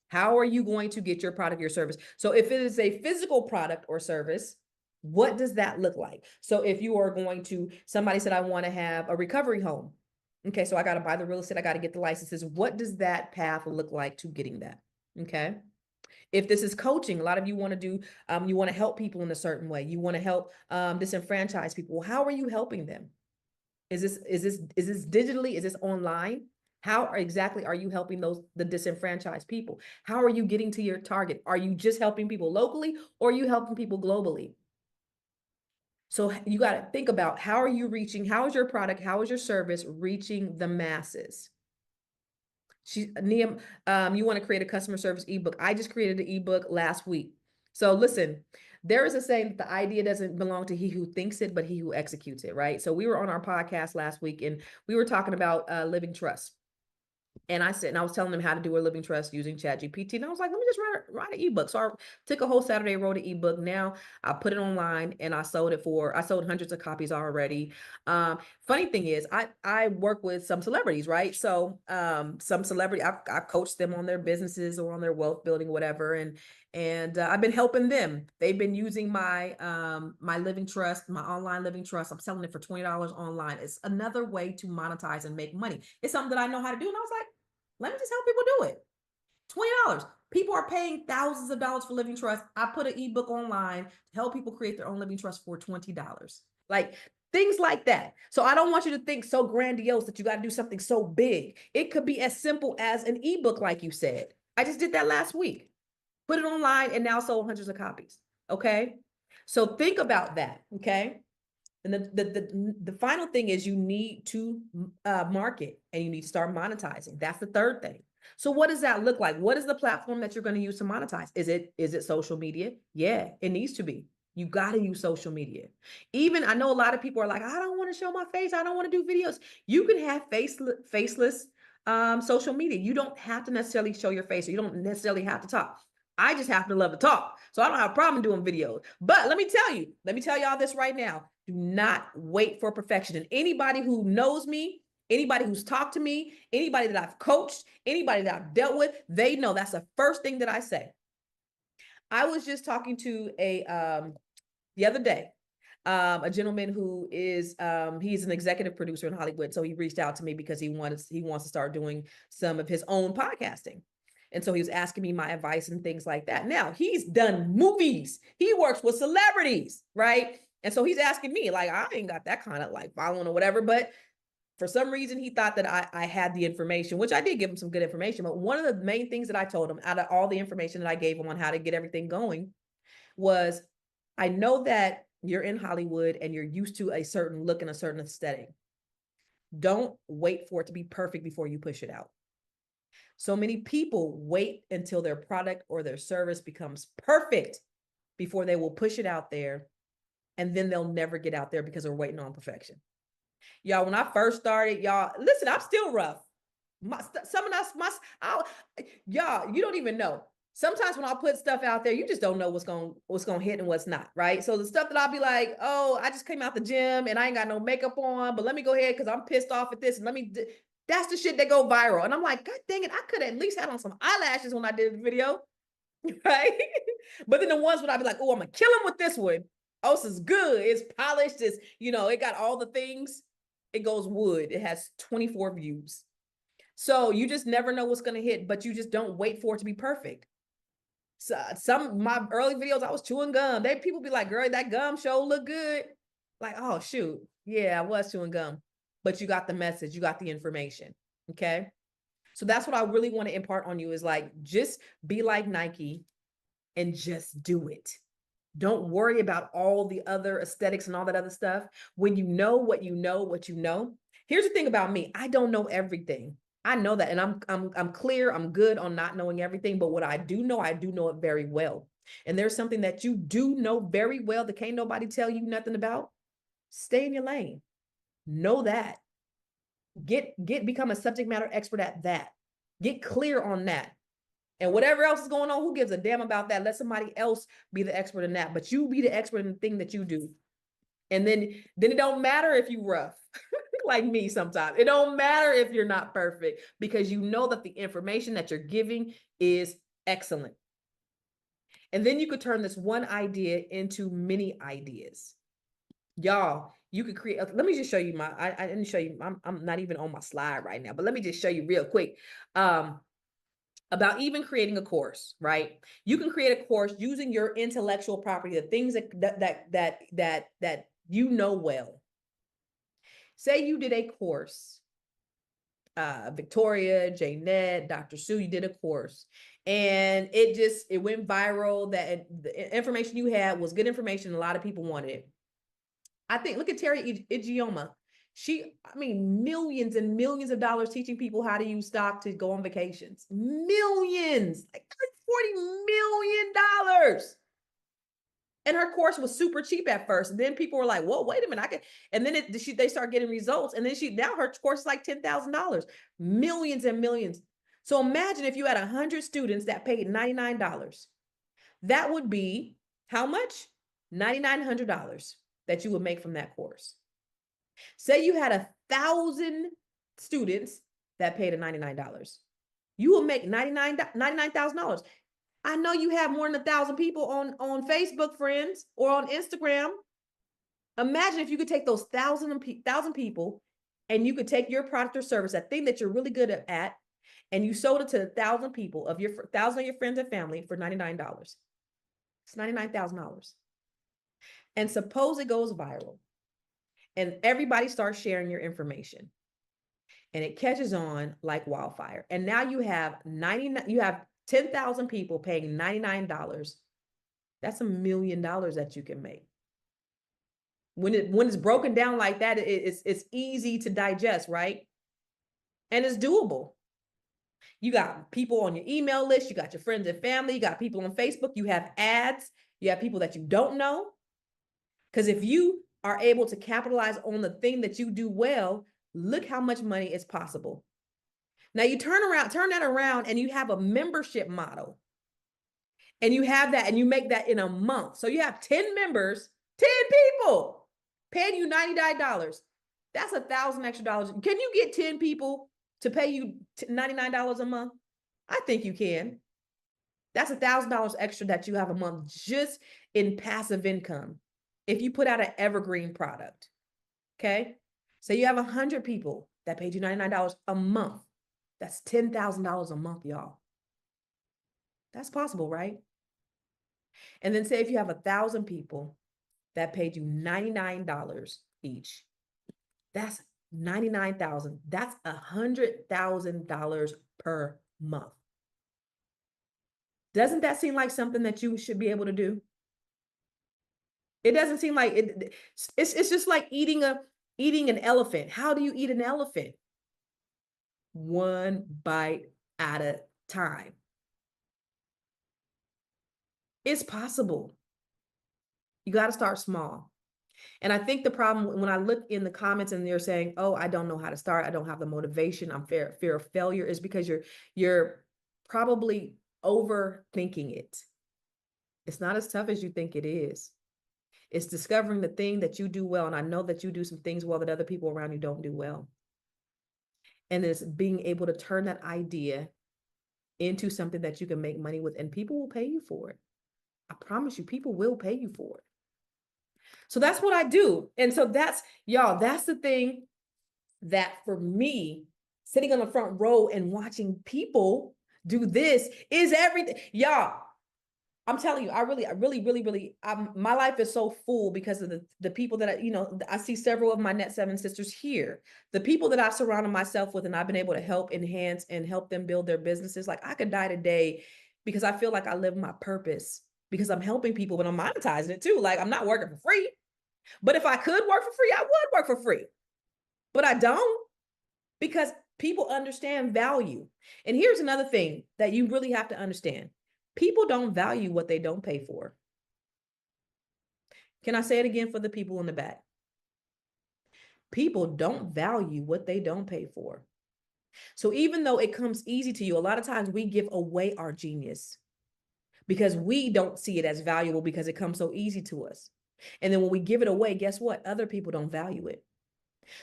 Speaker 1: How are you going to get your product or your service? So if it is a physical product or service, what does that look like? So if you are going to, somebody said, I want to have a recovery home. Okay, so I got to buy the real estate, I got to get the licenses. What does that path look like to getting that? Okay. If this is coaching, a lot of you want to do, you want to help people in a certain way. You want to help disenfranchised people. How are you helping them? Is this digitally? Is this online? How exactly are you helping the disenfranchised people? How are you getting to your target? Are you just helping people locally or are you helping people globally? So you got to think about how are you reaching, how is your product, how is your service reaching the masses? You want to create a customer service ebook. I just created an ebook last week. So listen, There is a saying that the idea doesn't belong to he who thinks it, but he who executes it, right? So we were on our podcast last week and we were talking about living trust. And I said, and I was telling them how to do a living trust using ChatGPT. And I was like, let me just write an ebook. So I took a whole Saturday, wrote an ebook. Now I put it online and I sold hundreds of copies already. Funny thing is, I work with some celebrities, right? So some celebrity, I coached them on their businesses or on their wealth building, whatever. And I've been helping them. They've been using my my living trust, my online living trust. I'm selling it for $20 online. It's another way to monetize and make money. It's something that I know how to do. And I was like, let me just help people do it. $20. People are paying thousands of dollars for living trust. I put an ebook online to help people create their own living trust for $20. Like things like that. So I don't want you to think so grandiose that you got to do something so big. It could be as simple as an ebook, like you said. I just did that last week. Put it online and now sold hundreds of copies. Okay. So think about that. Okay. And the final thing is you need to market and you need to start monetizing. That's the third thing. So what does that look like? What is the platform that you're going to use to monetize? Is it social media? Yeah, it needs to be. You got to use social media. Even I know a lot of people are like, I don't want to show my face. I don't want to do videos. You can have faceless social media. You don't have to necessarily show your face, or you don't necessarily have to talk. I just happen to love to talk. So I don't have a problem doing videos. But let me tell y'all this right now. Do not wait for perfection. And anybody who knows me, anybody who's talked to me, anybody that I've coached, anybody that I've dealt with, they know that's the first thing that I say. I was just talking to the other day, a gentleman who is he's an executive producer in Hollywood. So he reached out to me because he wants to start doing some of his own podcasting. And so he was asking me my advice and things like that. Now he's done movies. He works with celebrities, right? And so he's asking me, like, I ain't got that kind of like following or whatever, but for some reason he thought that I had the information, which I did give him some good information. But one of the main things that I told him out of all the information that I gave him on how to get everything going was, I know that you're in Hollywood and you're used to a certain look and a certain aesthetic. Don't wait for it to be perfect before you push it out. So many people wait until their product or their service becomes perfect before they will push it out there. And then they'll never get out there because they're waiting on perfection. Y'all, when I first started, y'all, listen, I'm still rough. Y'all, you don't even know. Sometimes when I put stuff out there, you just don't know what's gonna hit and what's not, right? So the stuff that I'll be like, oh, I just came out the gym and I ain't got no makeup on, but let me go ahead because I'm pissed off at this and that's the shit that go viral. And I'm like, God dang it, I could at least have on some eyelashes when I did the video, right? But then the ones when I'll be like, oh, I'm gonna kill him with this one. Oh, this is good. It's polished. It's, it got all the things. It goes wood. It has 24 views. So you just never know what's going to hit, but you just don't wait for it to be perfect. So some of my early videos, I was chewing gum. People be like, girl, that gum show look good. Like, oh, shoot. Yeah, I was chewing gum. But you got the message. You got the information. Okay. So that's what I really want to impart on you is like, just be like Nike and just do it. Don't worry about all the other aesthetics and all that other stuff. When you know what you know. Here's the thing about me. I don't know everything. I know that. And I'm clear. I'm good on not knowing everything. But what I do know it very well. And there's something that you do know very well that can't nobody tell you nothing about. Stay in your lane. Know that. Become a subject matter expert at that. Get clear on that. And whatever else is going on, who gives a damn about that? Let somebody else be the expert in that. But you be the expert in the thing that you do. And then it don't matter if you rough like me sometimes. It don't matter if you're not perfect because you know that the information that you're giving is excellent. And then you could turn this one idea into many ideas. Y'all, you could create, let me just show you I didn't show you, I'm not even on my slide right now, but let me just show you real quick. About even creating a course, right? You can create a course using your intellectual property, the things that you know well. Say you did a course, Victoria, Jaynette, Dr. Sue, you did a course, and it went viral. That the information you had was good information. A lot of people wanted it. I think, look at Terry Ijeoma. Millions and millions of dollars teaching people how to use stock to go on vacations. Millions, like $40 million. And her course was super cheap at first. And then people were like, whoa, wait a minute. I could, and then they start getting results. And then now her course is like $10,000, millions and millions. So imagine if you had 100 students that paid $99. That would be how much? $9,900 that you would make from that course. Say you had 1,000 students that paid a $99. You will make $99,000. I know you have more than 1,000 people on Facebook, friends, or on Instagram. Imagine if you could take those thousand people and you could take your product or service, that thing that you're really good at, and you sold it to 1,000 people of your 1,000 of your friends and family for $99. It's $99,000. And suppose it goes viral and everybody starts sharing your information and it catches on like wildfire. And now you have 10,000 people paying $99. That's $1 million that you can make. When it's broken down like that, it's easy to digest, right? And it's doable. You got people on your email list, you got your friends and family, you got people on Facebook, you have ads, you have people that you don't know. Because if you are able to capitalize on the thing that you do well, look how much money is possible. Now you turn that around and you have a membership model. And you have that and you make that in a month. So you have 10 members, 10 people paying you $99. That's $1,000 extra dollars. Can you get 10 people to pay you $99 a month? I think you can. That's $1,000 extra that you have a month just in passive income. If you put out an evergreen product, okay? So you have 100 people that paid you $99 a month. That's $10,000 a month, y'all. That's possible, right? And then say if you have 1,000 people that paid you $99 each, that's $99,000. That's $100,000 per month. Doesn't that seem like something that you should be able to do? It doesn't seem like it. It's just like eating an elephant. How do you eat an elephant? One bite at a time. It's possible. You got to start small. And I think the problem when I look in the comments and they're saying, "Oh, I don't know how to start. I don't have the motivation. I'm fear of failure," is because you're probably overthinking it. It's not as tough as you think it is. It's discovering the thing that you do well. And I know that you do some things well that other people around you don't do well. And it's being able to turn that idea into something that you can make money with, and people will pay you for it. I promise you, people will pay you for it. So that's what I do. And so that's, y'all, that's the thing that for me, sitting on the front row and watching people do this is everything. Y'all, I'm telling you, I really, my life is so full because of the people that I see several of my Net 7 sisters here. The people that I've surrounded myself with and I've been able to help enhance and help them build their businesses. Like I could die today because I feel like I live my purpose because I'm helping people, but I'm monetizing it too. Like I'm not working for free, but if I could work for free, I would work for free, but I don't because people understand value. And here's another thing that you really have to understand. People don't value what they don't pay for. Can I say it again for the people in the back? People don't value what they don't pay for. So even though it comes easy to you, a lot of times we give away our genius because we don't see it as valuable because it comes so easy to us. And then when we give it away, guess what? Other people don't value it.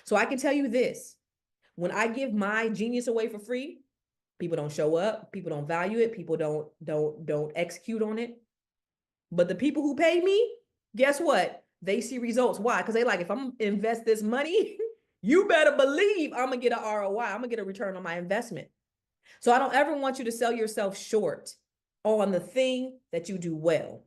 Speaker 1: So I can tell you this, when I give my genius away for free, people don't show up, people don't value it, people don't execute on it. But the people who pay me, guess what? They see results. Why? Because they like, if I'm gonna invest this money, you better believe I'm gonna get an ROI. I'm gonna get a return on my investment. So I don't ever want you to sell yourself short on the thing that you do well.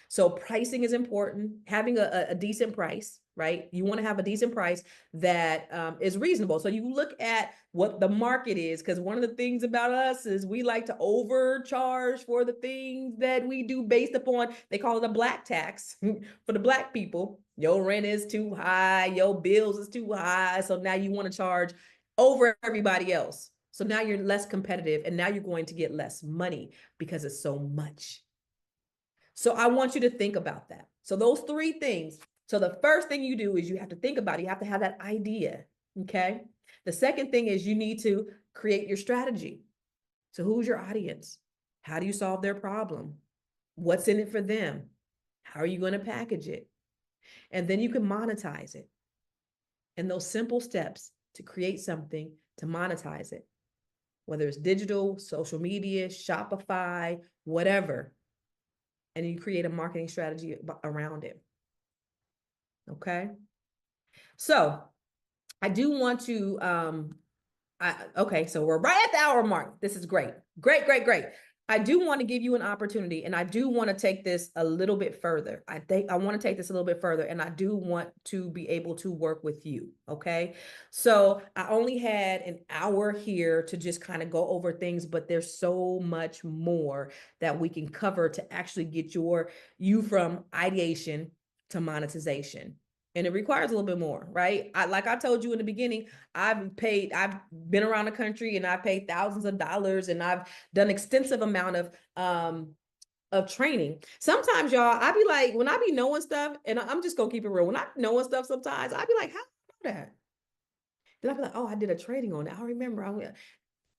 Speaker 1: So pricing is important, having a decent price, right? You want to have a decent price that is reasonable. So you look at what the market is, because one of the things about us is we like to overcharge for the things that we do based upon, they call it a black tax for the black people. Your rent is too high, your bills is too high. So now you want to charge over everybody else. So now you're less competitive and now you're going to get less money because it's so much. So I want you to think about that. So those three things. So the first thing you do is you have to think about it. You have to have that idea. Okay. The second thing is you need to create your strategy. So who's your audience? How do you solve their problem? What's in it for them? How are you going to package it? And then you can monetize it. And those simple steps to create something, to monetize it, whether it's digital, social media, Shopify, whatever. And you create a marketing strategy around it. Okay. So I do want to, okay, so we're right at the hour mark. This is great. Great, great, great. I do want to give you an opportunity, and I do want to take this a little bit further. I think I want to take this a little bit further, and I do want to be able to work with you. Okay. So I only had an hour here to just kind of go over things, but there's so much more that we can cover to actually get you from ideation to monetization. And it requires a little bit more, right? Like I told you in the beginning, I've been around the country and I've paid thousands of dollars and I've done extensive amount of training. Sometimes y'all, I be like, when I be knowing stuff, and I'm just gonna keep it real. When I be knowing stuff sometimes, I be like, how do I know that? Then I be like, oh, I did a training on it. I remember.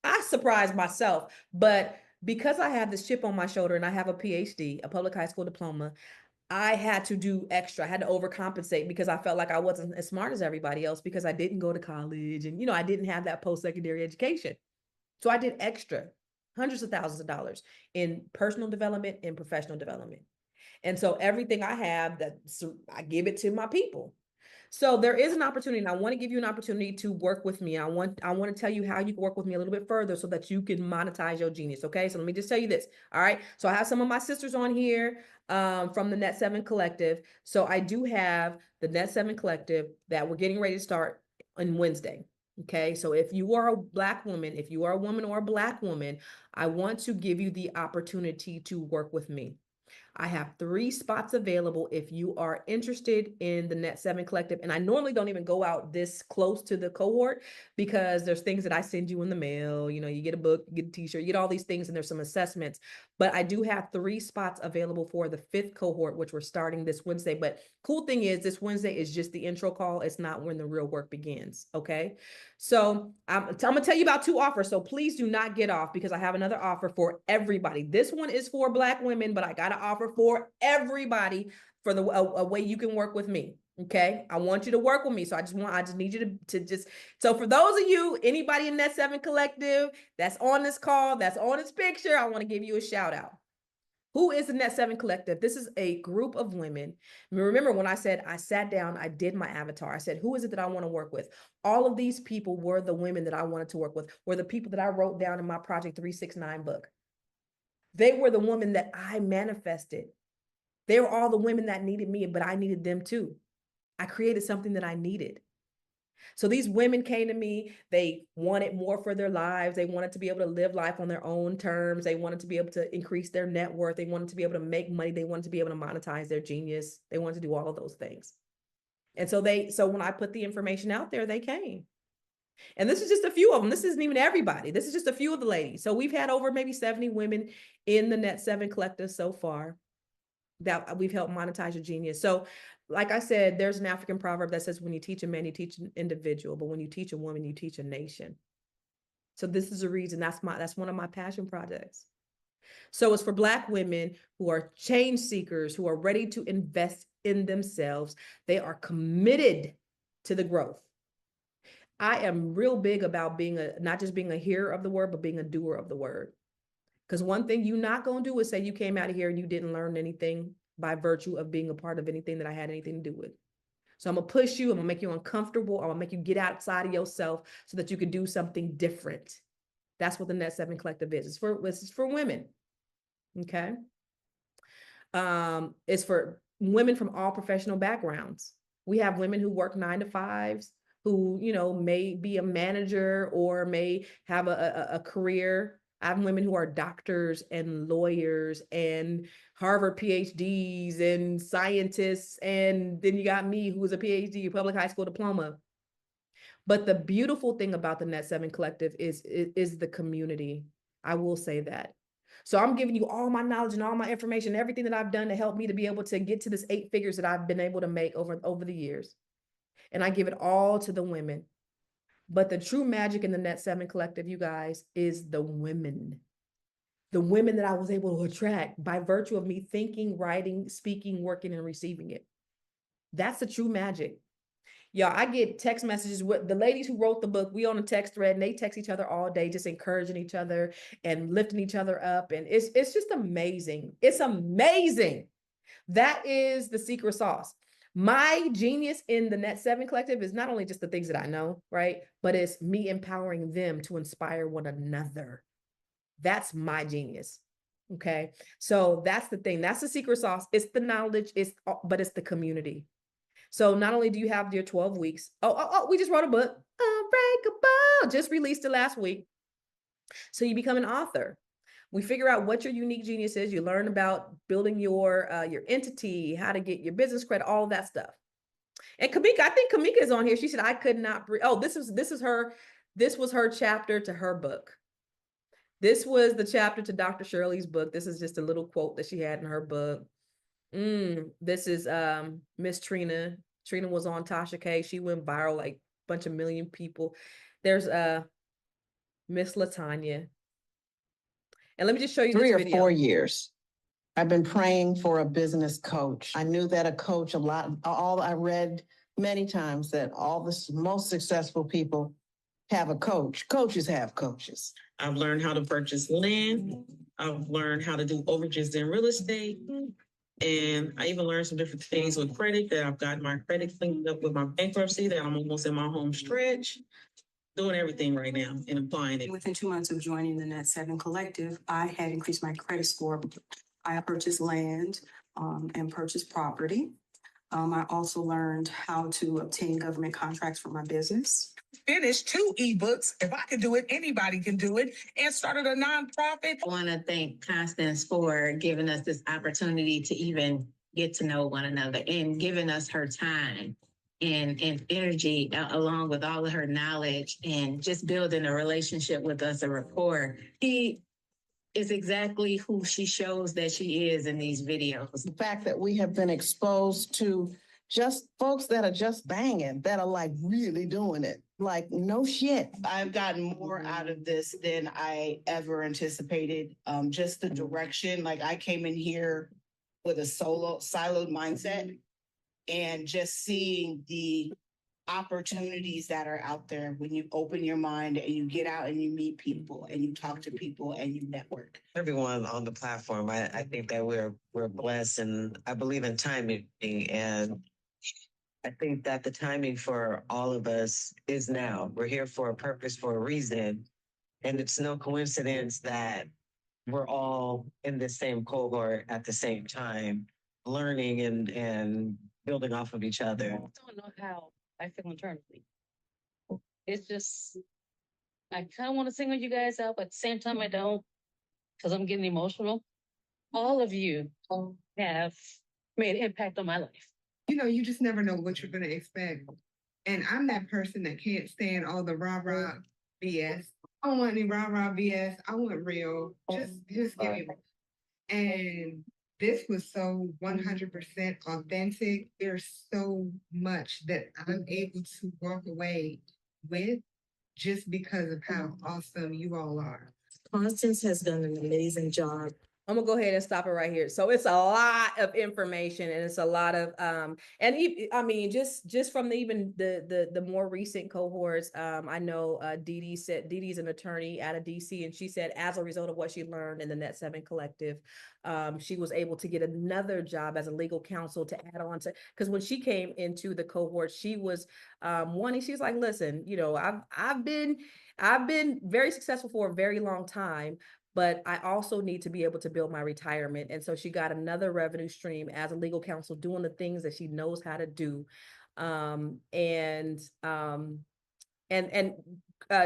Speaker 1: I surprised myself, but because I have this chip on my shoulder and I have a PhD, a public high school diploma, I had to do extra. I had to overcompensate because I felt like I wasn't as smart as everybody else because I didn't go to college and, I didn't have that post-secondary education. So I did extra, hundreds of thousands of dollars in personal development and professional development. And so everything I have I give it to my people. So there is an opportunity, and I want to give you an opportunity to work with me. I want to tell you how you can work with me a little bit further so that you can monetize your genius. Okay, so let me just tell you this. All right, so I have some of my sisters on here from the Net 7 Collective. So I do have the Net 7 Collective that we're getting ready to start on Wednesday. Okay, so if you are a Black woman, if you are a woman or a Black woman, I want to give you the opportunity to work with me. I have 3 spots available if you are interested in the Net 7 Collective. And I normally don't even go out this close to the cohort because there's things that I send you in the mail. You get a book, you get a t-shirt, you get all these things, and there's some assessments. But I do have 3 spots available for the 5th cohort, which we're starting this Wednesday. But cool thing is this Wednesday is just the intro call. It's not when the real work begins. Okay. So I'm going to tell you about 2 offers. So please do not get off because I have another offer for everybody. This one is for Black women, but I got an offer for everybody for a way you can work with me. Okay. I want you to work with me. So I just need you so for those of you, anybody in Net 7 Collective that's on this call, that's on this picture, I want to give you a shout out. Who is the Net 7 Collective? This is a group of women. Remember when I said I sat down, I did my avatar. I said, who is it that I want to work with? All of these people were the women that I wanted to work with, were the people that I wrote down in my Project 369 book. They were the women that I manifested. They were all the women that needed me, but I needed them too. I created something that I needed. So these women came to me, they wanted more for their lives. They wanted to be able to live life on their own terms. They wanted to be able to increase their net worth. They wanted to be able to make money. They wanted to be able to monetize their genius. They wanted to do all of those things. And so when I put the information out there, they came. And this is just a few of them. This isn't even everybody. This is just a few of the ladies. So we've had over maybe 70 women in the Net 7 Collective so far that we've helped monetize your genius. So like I said, there's an African proverb that says, when you teach a man, you teach an individual, but when you teach a woman, you teach a nation. So this is a reason that's one of my passion projects. So it's for Black women who are change seekers, who are ready to invest in themselves. They are committed to the growth. I am real big about not just being a hearer of the word, but being a doer of the word. Because one thing you're not going to do is say you came out of here and you didn't learn anything by virtue of being a part of anything that I had anything to do with. So I'm going to push you. I'm going to make you uncomfortable. I'm going to make you get outside of yourself so that you can do something different. That's what the Net 7 Collective is. It's for women. Okay. It's for women from all professional backgrounds. We have women who work 9 to 5s, who, may be a manager or may have a career. I have women who are doctors and lawyers and Harvard PhDs and scientists. And then you got me, who is a PhD, a public high school diploma. But the beautiful thing about the Net 7 Collective is the community. I will say that. So I'm giving you all my knowledge and all my information, everything that I've done to help me to be able to get to this 8 figures that I've been able to make over the years. And I give it all to the women. But the true magic in the Net 7 Collective, you guys, is the women. The women that I was able to attract by virtue of me thinking, writing, speaking, working, and receiving it. That's the true magic. Y'all, I get text messages with the ladies who wrote the book. We on a text thread and they text each other all day, just encouraging each other and lifting each other up. And it's just amazing. It's amazing. That is the secret sauce. My genius in the Net 7 Collective is not only just the things that I know, right? But it's me empowering them to inspire one another. That's my genius. Okay. So that's the thing. That's the secret sauce. It's the knowledge, but it's the community. So not only do you have your 12 weeks, we just wrote a book, Unbreakable, just released it last week. So you become an author. We figure out what your unique genius is. You learn about building your entity, how to get your business credit, all of that stuff. And Kamika, I think Kamika is on here. She said, I could not breathe. Oh, this was her chapter to her book. This was the chapter to Dr. Shirley's book. This is just a little quote that she had in her book. This is Miss Trina. Trina was on Tasha K. She went viral, like a bunch of million people. There's Miss Latanya. And let me just show you
Speaker 2: 3 or 4 years. I've been praying for a business coach. I knew that a coach, I read many times that all the most successful people have a coach. Coaches have coaches.
Speaker 3: I've learned how to purchase land. I've learned how to do overages in real estate. And I even learned some different things with credit that I've got my credit cleaned up with my bankruptcy, that I'm almost in my home stretch. Doing everything right now and applying it.
Speaker 4: Within 2 months of joining the Net 7 Collective, I had increased my credit score. I purchased land and purchased property. I also learned how to obtain government contracts for my business.
Speaker 5: Finished 2 ebooks. If I can do it, anybody can do it. And started a nonprofit.
Speaker 6: I want to thank Constance for giving us this opportunity to even get to know one another and giving us her time and energy, along with all of her knowledge, and just building a relationship with us, a rapport. She is exactly who she shows that she is in these videos.
Speaker 2: The fact that we have been exposed to just folks that are just banging, that are like really doing it. Like, no shit.
Speaker 7: I've gotten more out of this than I ever anticipated. Just the direction, like I came in here with a siloed mindset, and just seeing the opportunities that are out there when you open your mind and you get out and you meet people and you talk to people and you network.
Speaker 3: Everyone on the platform, I think that we're blessed, and I believe in timing, and I think that the timing for all of us is now. We're here for a purpose, for a reason, and it's no coincidence that we're all in the same cohort at the same time, learning and building off of each other.
Speaker 8: I don't know how I feel internally. It's just, I kind of want to single you guys out, but at the same time I don't, because I'm getting emotional. All of you have made an impact on my life.
Speaker 9: You know, you just never know what you're going to expect. And I'm that person that can't stand all the rah-rah BS. I don't want any rah-rah BS. I want real. Just give me. And this was so 100% authentic. There's so much that I'm able to walk away with just because of how awesome you all are.
Speaker 4: Constance has done an amazing job.
Speaker 1: I'm gonna go ahead and stop it right here. So it's a lot of information, and it's a lot of I mean, just from the more recent cohorts. I know Dee Dee said Dee Dee's an attorney out of DC, and she said as a result of what she learned in the Net 7 Collective, she was able to get another job as a legal counsel to add on to, because when she came into the cohort, she was wanting. She's like, listen, you know, I've been very successful for a very long time, but I also need to be able to build my retirement. And so she got another revenue stream as a legal counsel, doing the things that she knows how to do, and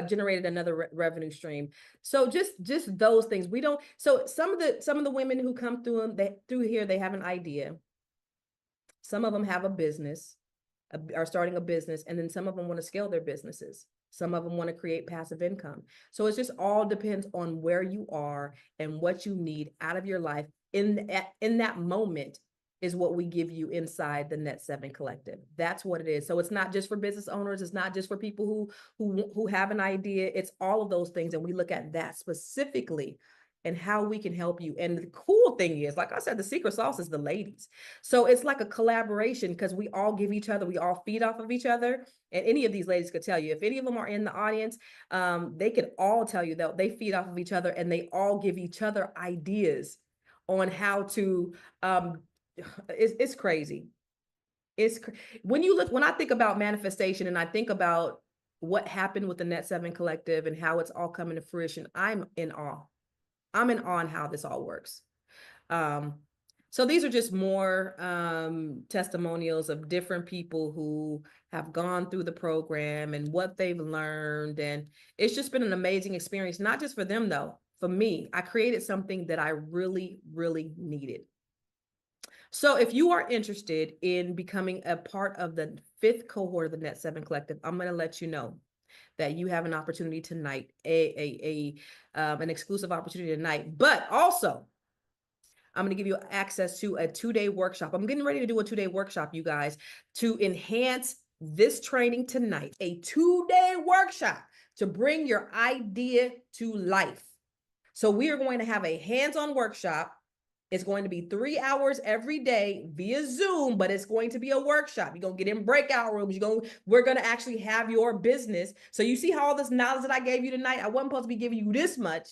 Speaker 1: generated another revenue stream. So just those things. We don't. So some of the women who come through here, they have an idea. Some of them have a business, are starting a business, and then some of them want to scale their businesses. Some of them want to create passive income. So it just all depends on where you are and what you need out of your life in that moment is what we give you inside the Net 7 Collective. That's what it is. So it's not just for business owners. It's not just for people who have an idea. It's all of those things. And we look at that specifically and how we can help you. And the cool thing is, like I said, the secret sauce is the ladies. So it's like a collaboration because we all give each other, we all feed off of each other. And any of these ladies could tell you, if any of them are in the audience, they could all tell you that they feed off of each other and they all give each other ideas on how to, it's crazy. When I think about manifestation and I think about what happened with the Net 7 Collective and how it's all coming to fruition, I'm in awe. I'm in awe on how this all works. So these are just more testimonials of different people who have gone through the program and what they've learned. And it's just been an amazing experience, not just for them though. For me, I created something that I really, really needed. So if you are interested in becoming a part of the 5th cohort of the Net 7 Collective, I'm going to let you know that you have an opportunity tonight, an exclusive opportunity tonight. But also, I'm going to give you access to a 2-day workshop. I'm getting ready to do a 2-day workshop, you guys, to enhance this training tonight. A 2-day workshop to bring your idea to life. So we are going to have a hands-on workshop. It's going to be 3 hours every day via Zoom, but it's going to be a workshop. You're going to get in breakout rooms. We're going to actually have your business. So you see how all this knowledge that I gave you tonight, I wasn't supposed to be giving you this much,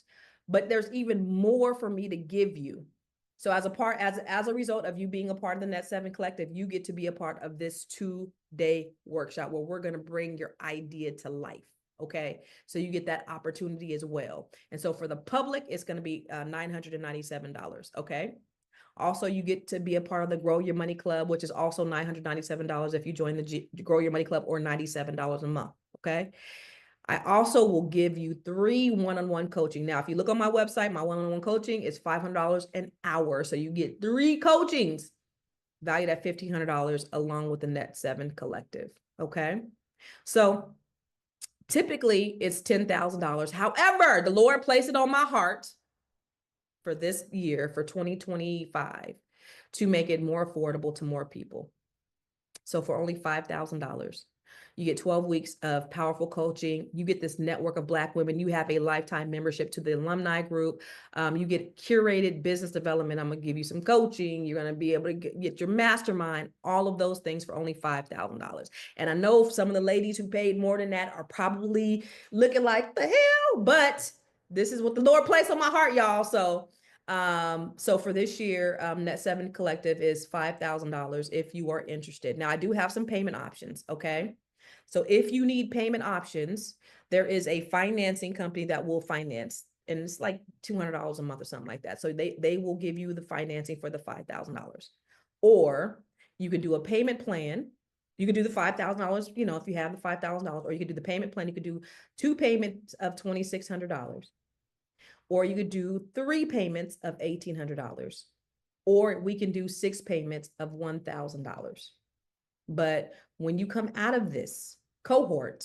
Speaker 1: but there's even more for me to give you. So as a result of you being a part of the Net 7 Collective, you get to be a part of this 2-day workshop where we're going to bring your idea to life. Okay, so you get that opportunity as well. And so for the public, it's going to be $997. Okay. Also, you get to be a part of the Grow Your Money Club, which is also $997 if you join the Grow Your Money Club, or $97 a month. Okay. I also will give you 3 one-on-one coaching. Now, if you look on my website, my one-on-one coaching is $500 an hour. So you get 3 coachings valued at $1,500 along with the Net 7 Collective. Okay. So typically it's $10,000. However, the Lord placed it on my heart for this year, for 2025, to make it more affordable to more people. So for only $5,000, you get 12 weeks of powerful coaching. You get this network of Black women. You have a lifetime membership to the alumni group. You get curated business development. I'm going to give you some coaching. You're going to be able to get your mastermind, all of those things for only $5,000. And I know some of the ladies who paid more than that are probably looking like, the hell, but this is what the Lord placed on my heart, y'all. So for this year, Net 7 Collective is $5,000 if you are interested. Now I do have some payment options. Okay. So if you need payment options, there is a financing company that will finance, and it's like $200 a month or something like that. So they will give you the financing for the $5,000. Or you could do a payment plan. You could do the $5,000, if you have the $5,000, or you could do the payment plan. You could do 2 payments of $2,600. Or you could do 3 payments of $1,800. Or we can do 6 payments of $1,000. But when you come out of this cohort,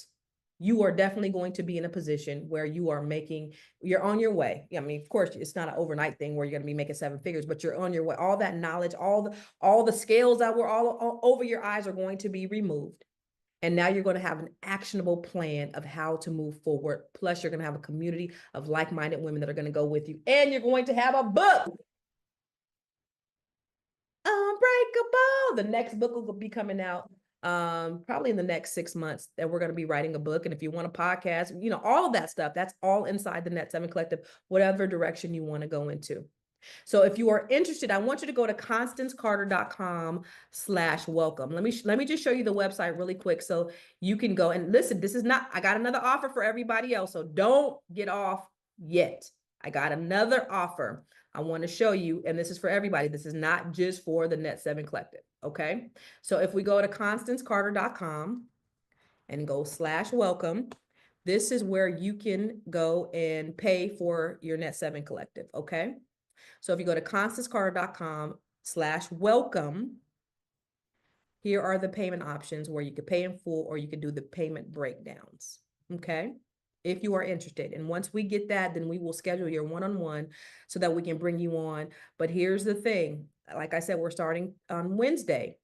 Speaker 1: you are definitely going to be in a position where you're on your way. I mean, of course, it's not an overnight thing where you're going to be making 7 figures, but you're on your way. All that knowledge, all the scales that were all over your eyes are going to be removed. And now you're going to have an actionable plan of how to move forward. Plus, you're going to have a community of like-minded women that are going to go with you. And you're going to have a book. Unbreakable. The next book will be coming out probably in the next 6 months, that we're going to be writing a book. And if you want a podcast, all of that stuff, that's all inside the Net 7 Collective, whatever direction you want to go into. So if you are interested, I want you to go to constancecarter.com/welcome. Let me just show you the website really quick so you can go and listen. I got another offer for everybody else. So don't get off yet. I got another offer I want to show you, and this is for everybody. This is not just for the Net 7 Collective. Okay. So if we go to constancecarter.com and go /welcome, this is where you can go and pay for your Net 7 Collective. Okay. So if you go to constancecarter.com/welcome, here are the payment options where you could pay in full or you could do the payment breakdowns. Okay. If you are interested. And once we get that, then we will schedule your one-on-one so that we can bring you on. But here's the thing. Like I said, we're starting on Wednesday.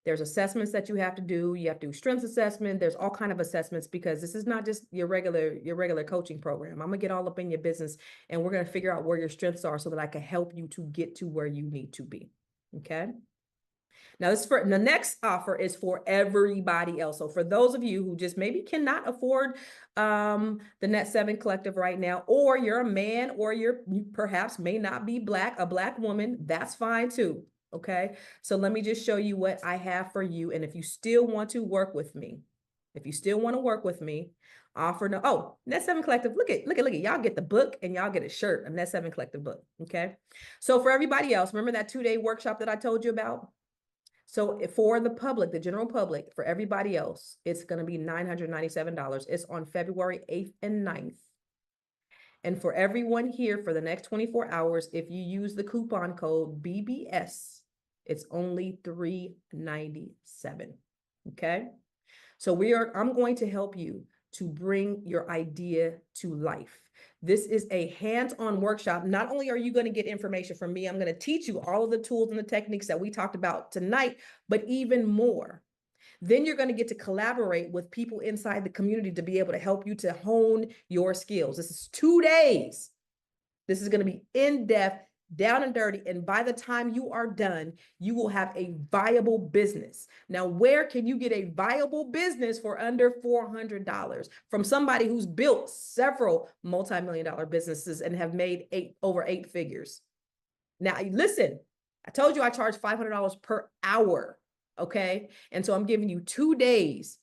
Speaker 1: There's assessments that you have to do. You have to do strengths assessment. There's all kind of assessments because this is not just your regular coaching program. I'm gonna get all up in your business and we're gonna figure out where your strengths are so that I can help you to get to where you need to be. Okay. Now, this for the next offer is for everybody else. So for those of you who just maybe cannot afford the Net 7 Collective right now, or you're a man, or you perhaps may not be a black woman, that's fine too. Okay. So let me just show you what I have for you. And if you still want to work with me, offer no, oh, Net 7 Collective, look at, y'all get the book and y'all get a shirt, a Net 7 Collective book. Okay. So for everybody else, remember that 2-day workshop that I told you about? So for the public, the general public, for everybody else, it's going to be $997. It's on February 8th and 9th. And for everyone here for the next 24 hours, if you use the coupon code BBS, it's only $397. Okay. So I'm going to help you to bring your idea to life. This is a hands-on workshop. Not only are you going to get information from me, I'm going to teach you all of the tools and the techniques that we talked about tonight, but even more. Then you're going to get to collaborate with people inside the community to be able to help you to hone your skills. This is 2 days. This is going to be in-depth, down and dirty. And by the time you are done, you will have a viable business. Now, where can you get a viable business for under $400 from somebody who's built several multi-million-dollar businesses and have made over 8 figures? Now, listen, I told you I charge $500 per hour. Okay. And so I'm giving you 2 days,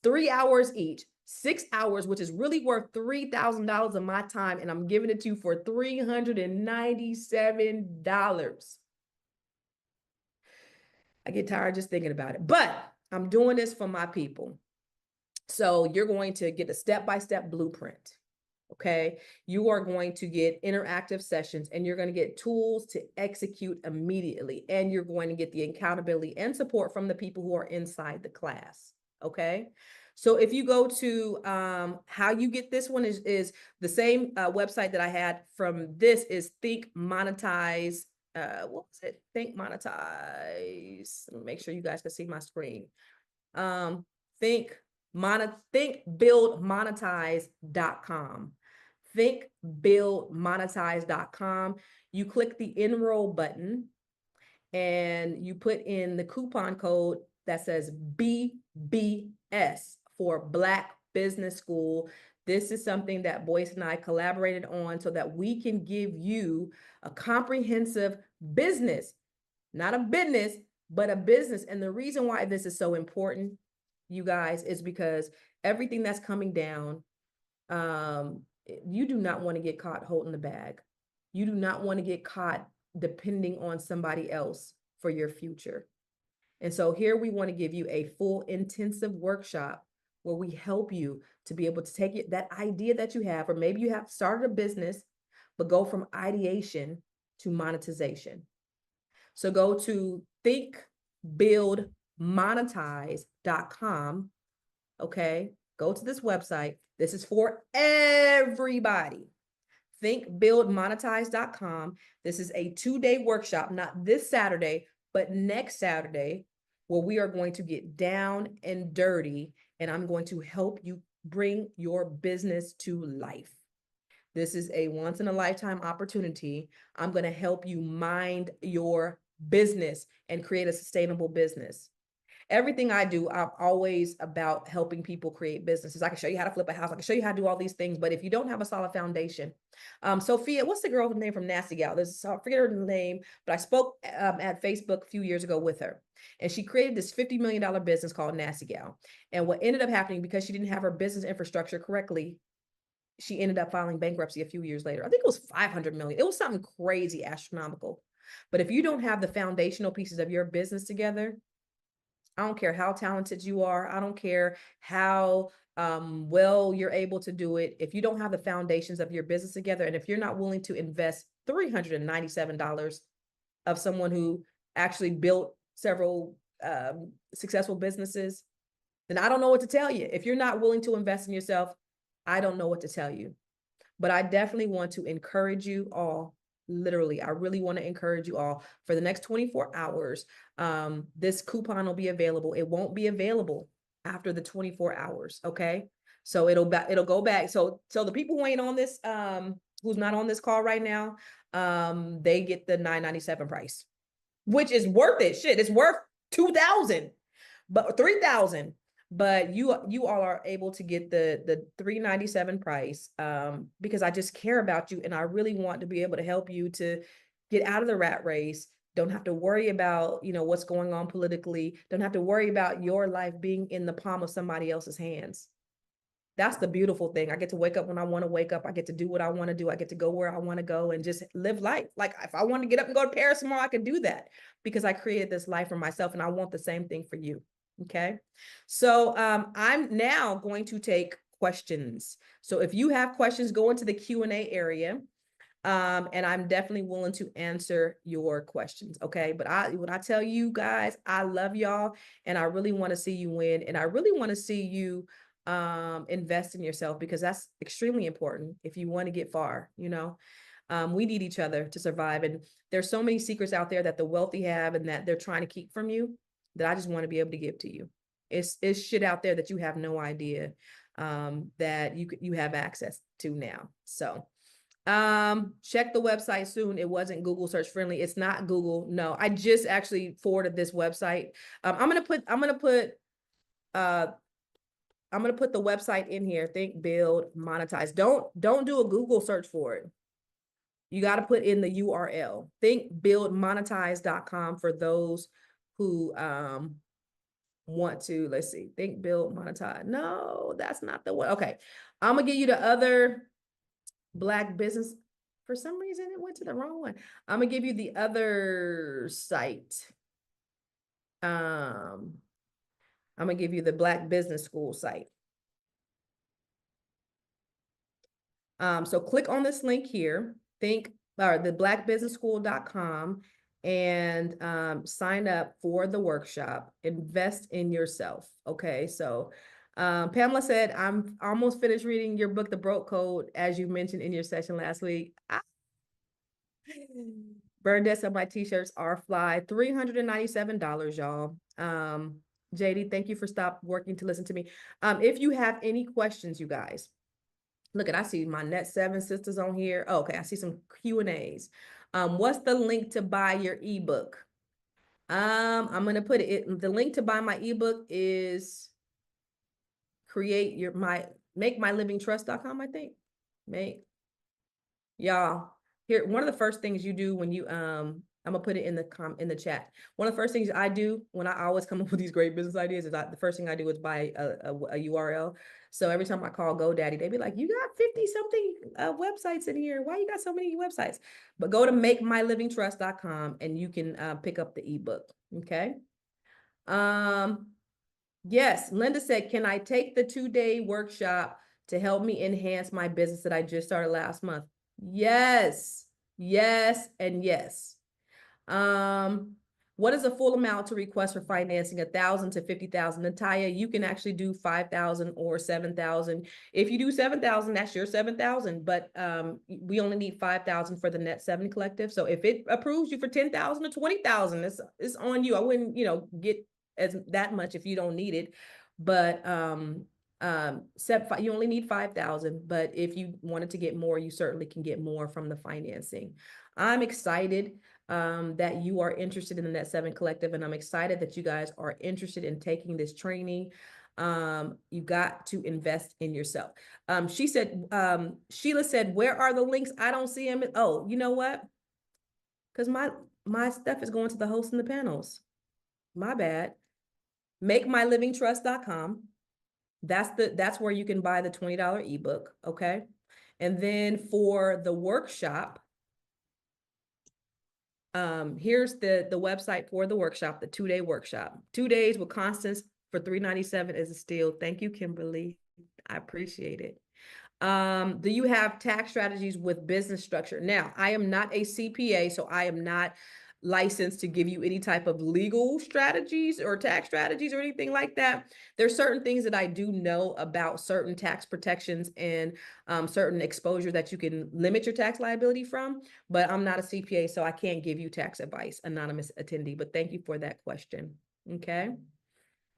Speaker 1: 3 hours each, 6 hours, which is really worth $3,000 of my time. And I'm giving it to you for $397. I get tired just thinking about it, but I'm doing this for my people. So you're going to get a step-by-step blueprint. Okay. You are going to get interactive sessions and you're going to get tools to execute immediately. And you're going to get the accountability and support from the people who are inside the class. Okay. So if you go to how you get this one is the same website that I had from this is Think Monetize. What was it? Think Monetize. Let me make sure you guys can see my screen. Thinkbuildmonetize.com. Thinkbuildmonetize.com. You click the enroll button and you put in the coupon code that says BBS for Black Business School. This is something that Boyce and I collaborated on so that we can give you a comprehensive business, not a business, but a business. And the reason why this is so important, you guys, is because everything that's coming down, you do not want to get caught holding the bag. You do not want to get caught depending on somebody else for your future. And so here we want to give you a full intensive workshop where we help you to be able to take it, that idea that you have, or maybe you have started a business, but go from ideation to monetization. So go to thinkbuildmonetize.com. Okay. Go to this website. This is for everybody. Thinkbuildmonetize.com. This is a 2-day workshop, not this Saturday, but next Saturday, where we are going to get down and dirty, and I'm going to help you bring your business to life. This is a once in a lifetime opportunity. I'm going to help you mind your business and create a sustainable business. Everything I do, I'm always about helping people create businesses. I can show you how to flip a house. I can show you how to do all these things. But if you don't have a solid foundation, Sophia, what's the girl's name from Nasty Gal? I forget her name, but I spoke at Facebook a few years ago with her. And she created this $50 million business called Nasty Gal. And what ended up happening, because she didn't have her business infrastructure correctly, she ended up filing bankruptcy a few years later. I think it was 500 million. It was something crazy, astronomical. But if you don't have the foundational pieces of your business together, I don't care how talented you are. I don't care how well you're able to do it. If you don't have the foundations of your business together, and if you're not willing to invest $397 of someone who actually built several successful businesses, then I don't know what to tell you. If you're not willing to invest in yourself, I don't know what to tell you, but I definitely want to encourage you all. Literally, I really want to encourage you all for the next 24 hours. This coupon will be available. It won't be available after the 24 hours. Okay. So it'll go back. So the people who ain't on this, who's not on this call right now, they get the $9.97 price, which is worth it. Shit, it's worth 2,000, but 3,000. But you all are able to get the $3.97 price, because I just care about you and I really want to be able to help you to get out of the rat race. Don't have to worry about, what's going on politically. Don't have to worry about your life being in the palm of somebody else's hands. That's the beautiful thing. I get to wake up when I want to wake up. I get to do what I want to do. I get to go where I want to go and just live life. Like if I want to get up and go to Paris tomorrow, I can do that because I created this life for myself and I want the same thing for you. Okay. So I'm now going to take questions. So if you have questions, go into the Q&A area. And I'm definitely willing to answer your questions. Okay. But when I tell you guys, I love y'all and I really want to see you win. And I really want to see you invest in yourself because that's extremely important if you want to get far, we need each other to survive. And there's so many secrets out there that the wealthy have and that they're trying to keep from you that I just want to be able to give to you. It's shit out there that you have no idea that you have access to now. So check the website soon. It wasn't Google search friendly. It's not Google. No, I just actually forwarded this website. I'm gonna put the website in here. Think, build, monetize. Don't do a Google search for it. You got to put in the URL, thinkbuildmonetize.com for those who want to, let's see, think, build, monetize. No, that's not the one. Okay. I'm gonna give you the other Black business. For some reason, it went to the wrong one. I'm gonna give you the other site. I'm gonna give you the Black Business School site. So click on this link here, the blackbusinessschool.com and sign up for the workshop, invest in yourself. Okay. So Pamela said, I'm almost finished reading your book, The Broke Code, as you mentioned in your session last week. Bernadette said my t-shirts are fly, $397, y'all. JD, thank you for stop working to listen to me. If you have any questions, you guys, look at, I see my Net 7 sisters on here. Oh, okay, I see some Q&As. What's the link to buy your ebook? I'm gonna put it, the link to buy my ebook is makemylivingtrust.com, I think. Y'all, here, one of the first things you do when you, I'm gonna put it in the chat. One of the first things I do when I always come up with these great business ideas is the first thing I do is buy a URL. So every time I call GoDaddy, they be like, you got 50 something websites in here. Why you got so many websites? But go to makemylivingtrust.com and you can pick up the ebook. Okay. Yes, Linda said, can I take the 2-day workshop to help me enhance my business that I just started last month? Yes, yes, and yes. What is the full amount to request for financing? 1,000 to 50,000. Natalia, you can actually do 5,000 or 7,000. If you do 7,000, that's your 7,000. But we only need 5,000 for the Net 7 Collective. So if it approves you for 10,000 or 20,000, it's on you. I wouldn't, get as that much if you don't need it. But you only need 5,000. But if you wanted to get more, you certainly can get more from the financing. I'm excited that you are interested in the Net 7 Collective, and I'm excited that you guys are interested in taking this training. You got to invest in yourself. Sheila said, where are the links? I don't see them. Oh, you know what? Because my stuff is going to the hosts and the panels. My bad. MakeMyLivingTrust.com. That's where you can buy the $20 ebook. Okay. And then for the workshop, here's the website for the workshop, the 2-day workshop. 2 days with Constance for $397 is a steal. Thank you, Kimberly. I appreciate it. Do you have tax strategies with business structure? Now, I am not a CPA, so I am not licensed to give you any type of legal strategies or tax strategies or anything like that. There's certain things that I do know about certain tax protections and certain exposure that you can limit your tax liability from, but I'm not a CPA, so I can't give you tax advice, anonymous attendee, but thank you for that question. Okay.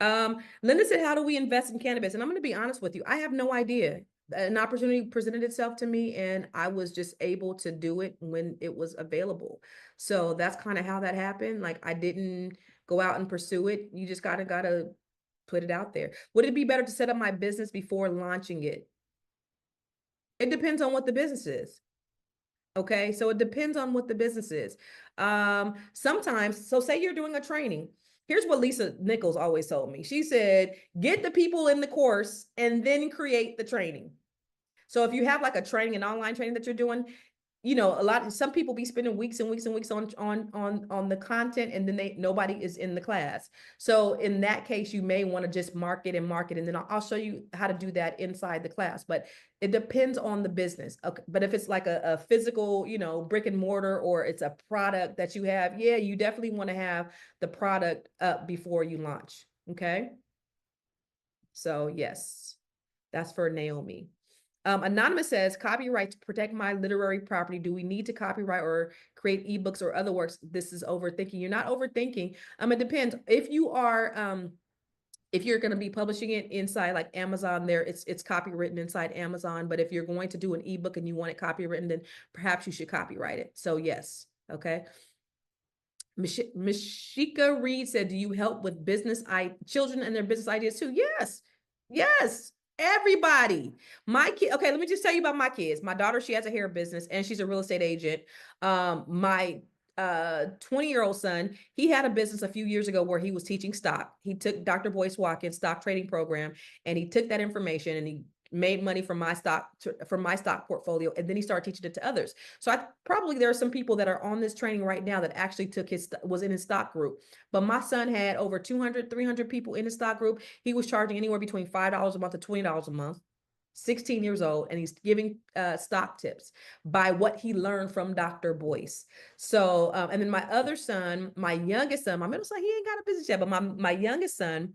Speaker 1: Linda said, how do we invest in cannabis? And I'm going to be honest with you. I have no idea. An opportunity presented itself to me and I was just able to do it when it was available. So that's kind of how that happened. Like I didn't go out and pursue it. You just gotta put it out there. Would it be better to set up my business before launching it? It depends on what the business is. Okay, so it depends on what the business is. Sometimes, so say you're doing a training. Here's what Lisa Nichols always told me. She said, get the people in the course and then create the training. So if you have like a training, an online training that you're doing, you know, some people be spending weeks and weeks and weeks on the content, and then nobody is in the class. So in that case, you may want to just market, and then I'll show you how to do that inside the class. But it depends on the business. Okay, but if it's like a physical, you know, brick and mortar, or it's a product that you have, yeah, you definitely want to have the product up before you launch. Okay. So yes, that's for Naomi. Anonymous says, copyright to protect my literary property. Do we need to copyright or create ebooks or other works? This is overthinking. You're not overthinking. It depends. If you are, if you're going to be publishing it inside like Amazon, there it's copywritten inside Amazon. But if you're going to do an ebook and you want it copywritten, then perhaps you should copyright it. So yes, okay. Mishika Reed said, do you help with children and their business ideas too? Yes, yes. Everybody. My kid, okay, let me just tell you about my kids. My daughter, she has a hair business and she's a real estate agent. My 20-year-old son, he had a business a few years ago where he was teaching stock. He took Dr. Boyce Watkins stock trading program, and he took that information and he made money from my stock portfolio, and then he started teaching it to others. So probably there are some people that are on this training right now that actually was in his stock group. But my son had over 200, 300 people in his stock group. He was charging anywhere between $5 a month to $20 a month. 16 years old, and he's giving stock tips by what he learned from Dr. Boyce. So, and then my other son, my youngest son, my middle son, he ain't got a business yet, but my youngest son,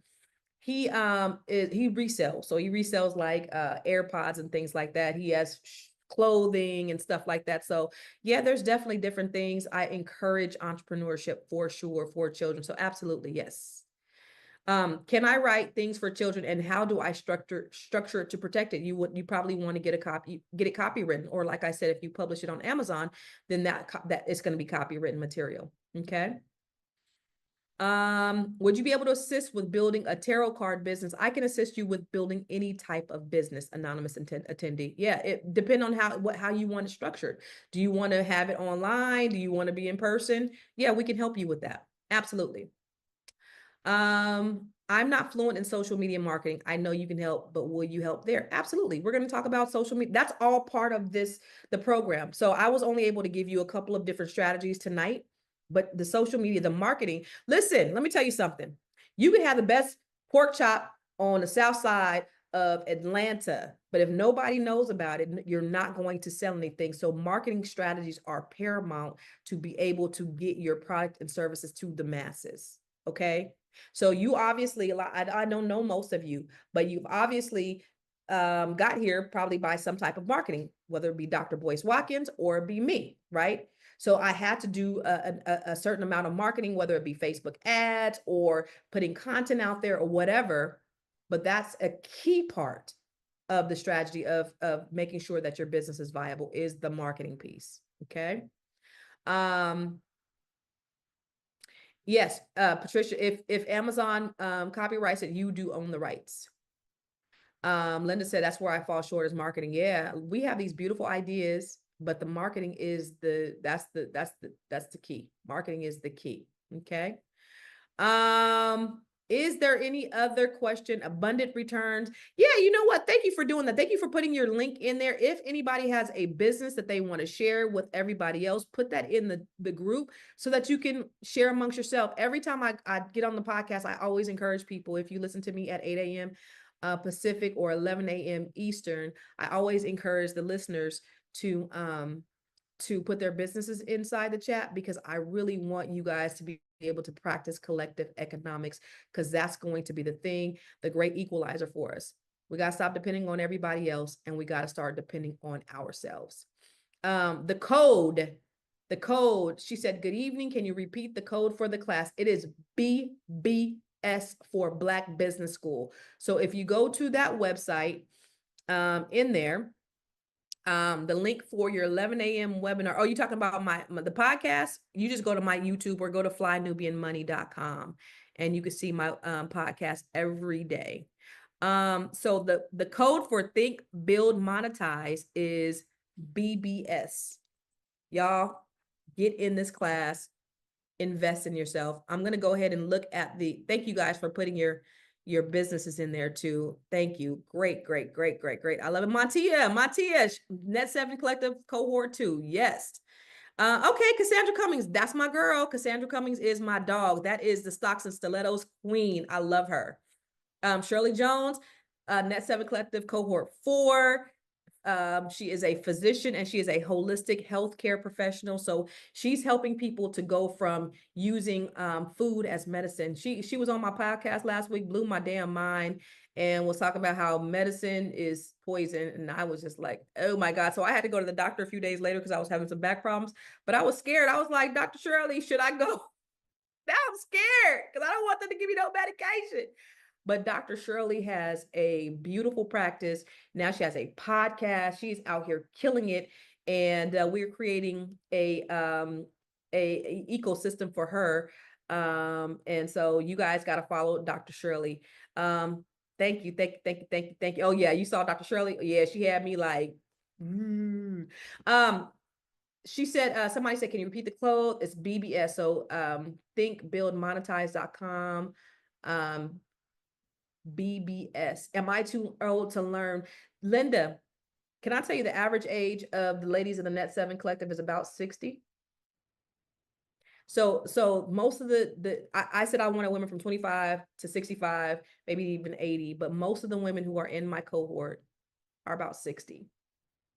Speaker 1: he resells. So he resells like AirPods and things like that. He has clothing and stuff like that. So yeah, there's definitely different things. I encourage entrepreneurship for sure for children. So absolutely, yes. Can I write things for children, and how do I structure it to protect it? You probably want to get it copywritten, or like I said, if you publish it on Amazon, then that it's going to be copywritten material. Okay. Would you be able to assist with building a tarot card business? I can assist you with building any type of business, anonymous attendee. Yeah, it depends on how you want it structured. Do you want to have it online? Do you want to be in person? Yeah, we can help you with that. Absolutely. I'm not fluent in social media marketing. I know you can help, but will you help there? Absolutely. We're going to talk about social media. That's all part of the program. So I was only able to give you a couple of different strategies tonight, but the social media, the marketing, listen, let me tell you something. You can have the best pork chop on the south side of Atlanta, but if nobody knows about it, you're not going to sell anything. So marketing strategies are paramount to be able to get your product and services to the masses. Okay. So you obviously, I don't know most of you, but you've obviously got here probably by some type of marketing, whether it be Dr. Boyce Watkins or it be me, right? So I had to do a certain amount of marketing, whether it be Facebook ads or putting content out there or whatever. But that's a key part of the strategy of making sure that your business is viable, is the marketing piece. Okay. Yes, Patricia, if Amazon copyrights it, you do own the rights. Linda said that's where I fall short is marketing. Yeah, we have these beautiful ideas, but the marketing is that's the key. Marketing is the key. Okay. Is there any other question? Abundant returns. Yeah, you know what? Thank you for doing that. Thank you for putting your link in there. If anybody has a business that they want to share with everybody else, put that in the group so that you can share amongst yourself. Every time I get on the podcast, I always encourage people, if you listen to me at 8 a.m. Pacific or 11 a.m. Eastern, I always encourage the listeners to to put their businesses inside the chat, because I really want you guys to be able to practice collective economics, because that's going to be the thing, the great equalizer for us. We got to stop depending on everybody else, and we got to start depending on ourselves. The code, she said, good evening. Can you repeat the code for the class? It is BBS for Black Business School. So if you go to that website, in there, the link for your 11 a.m. webinar. Oh, you talking about the podcast? You just go to my YouTube or go to flynubianmoney.com and you can see my podcast every day. So the code for Think, Build, Monetize is BBS. Y'all get in this class, invest in yourself. I'm going to go ahead and look at thank you guys for putting your businesses in there too. Thank you. Great. I love it. Montia, Net 7 Collective Cohort 2. Yes. Okay, Cassandra Cummings. That's my girl. Cassandra Cummings is my dog. That is the Stocks and Stilettos queen. I love her. Shirley Jones, Net 7 Collective Cohort 4. She is a physician and she is a holistic healthcare professional. So she's helping people to go from using food as medicine. She was on my podcast last week, blew my damn mind, and was talking about how medicine is poison. And I was just like, oh my God. So I had to go to the doctor a few days later because I was having some back problems, but I was scared. I was like, Dr. Shirley, should I go? Now I'm scared because I don't want them to give me no medication. But Dr. Shirley has a beautiful practice. Now she has a podcast. She's out here killing it. And we're creating a ecosystem for her. And so you guys got to follow Dr. Shirley. Thank you. Oh yeah, you saw Dr. Shirley. Yeah, she had me like, she said, somebody said, can you repeat the code? It's BBS. So thinkbuildmonetize.com. BBS. Am I too old to learn? Linda, can I tell you the average age of the ladies in the Net 7 Collective is about 60? So most of I said I wanted women from 25 to 65, maybe even 80, but most of the women who are in my cohort are about 60.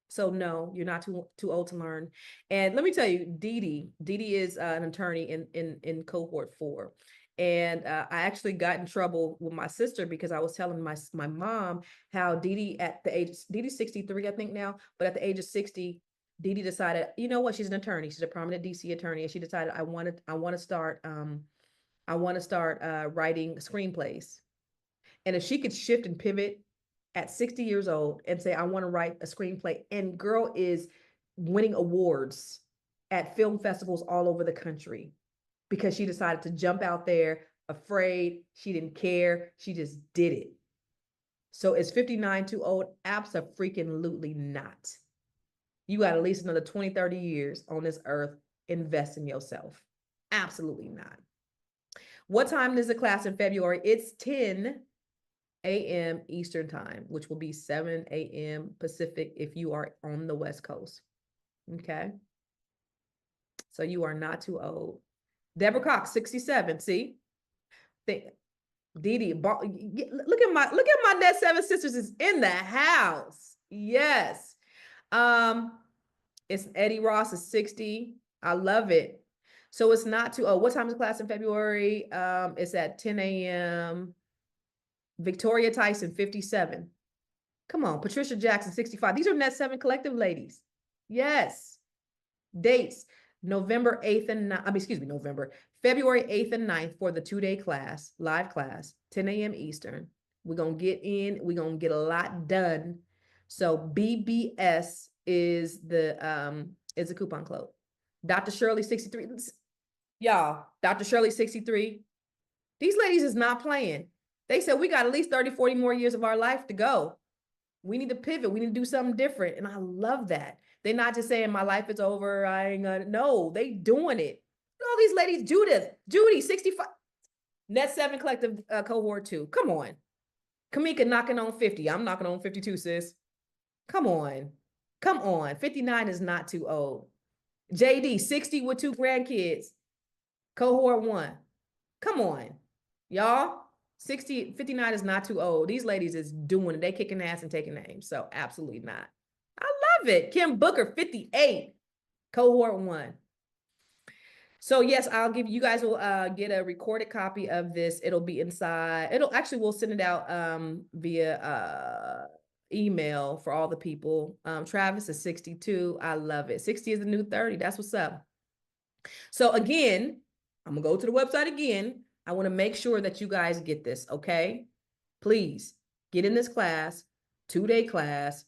Speaker 1: So no, you're not too old to learn. And let me tell you, Dee is an attorney in cohort 4. And I actually got in trouble with my sister because I was telling my mom how Dee at the age, Dee's 63, I think now, but at the age of 60, Dee decided, you know what, she's an attorney. She's a prominent DC attorney. And she decided I want to start writing screenplays. And if she could shift and pivot at 60 years old and say, I want to write a screenplay, and girl is winning awards at film festivals all over the country because she decided to jump out there afraid. She didn't care. She just did it. So is 59 too old? Abso-freaking-lutely not. You got at least another 20, 30 years on this earth. Invest in yourself. Absolutely not. What time is the class in February? It's 10 a.m. Eastern time, which will be 7 a.m. Pacific if you are on the West Coast. Okay. So you are not too old. Deborah Cox, 67. See? Dee, look at my Net 7 sisters is in the house. Yes. It's Eddie Ross is 60. I love it. So it's not too old. What time is the class in February? It's at 10 a.m. Victoria Tyson, 57. Come on, Patricia Jackson, 65. These are Net 7 Collective ladies. Yes. Dates, November 8th and 9th, February 8th and 9th for the 2-day class, live class, 10 a.m. Eastern. We're going to get in, we're going to get a lot done. So BBS is the coupon code. Dr. Shirley, 63. Y'all, Dr. Shirley, 63. These ladies is not playing. They said we got at least 30, 40 more years of our life to go. We need to pivot. We need to do something different. And I love that. They're not just saying my life is over. I ain't gonna. No, they doing it. All these ladies, Judy, 65. Net 7 Collective cohort 2. Come on. Kamika knocking on 50. I'm knocking on 52, sis. Come on. 59 is not too old. JD, 60 with 2 grandkids. Cohort 1. Come on. Y'all. 59 is not too old. These ladies is doing it. They kicking ass and taking names. So absolutely not. I love it. Kim Booker, 58. Cohort 1. So yes, I'll give you guys will get a recorded copy of this. It'll be inside. It'll actually we'll send it out via email for all the people. Travis is 62. I love it. 60 is the new 30. That's what's up. So again, I'm gonna go to the website again. I want to make sure that you guys get this, okay? Please get in this class, 2-day class.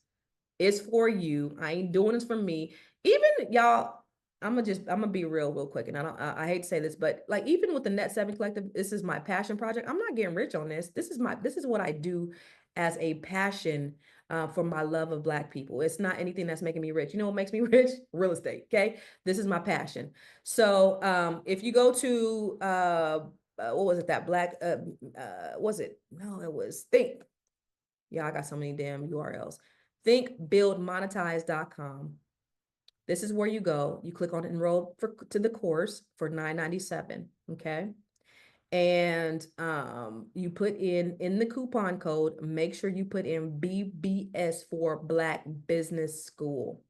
Speaker 1: It's for you. I ain't doing this for me. Even y'all, I'm gonna be real quick. And I hate to say this, but like even with the Net 7 Collective, this is my passion project. I'm not getting rich on this. This is what I do as a passion for my love of Black people. It's not anything that's making me rich. You know what makes me rich? Real estate. Okay. This is my passion. So if you go to what was it that Black was it? No, it was Think. Yeah, I got so many damn URLs. Thinkbuildmonetize.com. This is where you go. You click on enroll to the course for $9.97. Okay. And you put in the coupon code, make sure you put in BBS for Black Business School.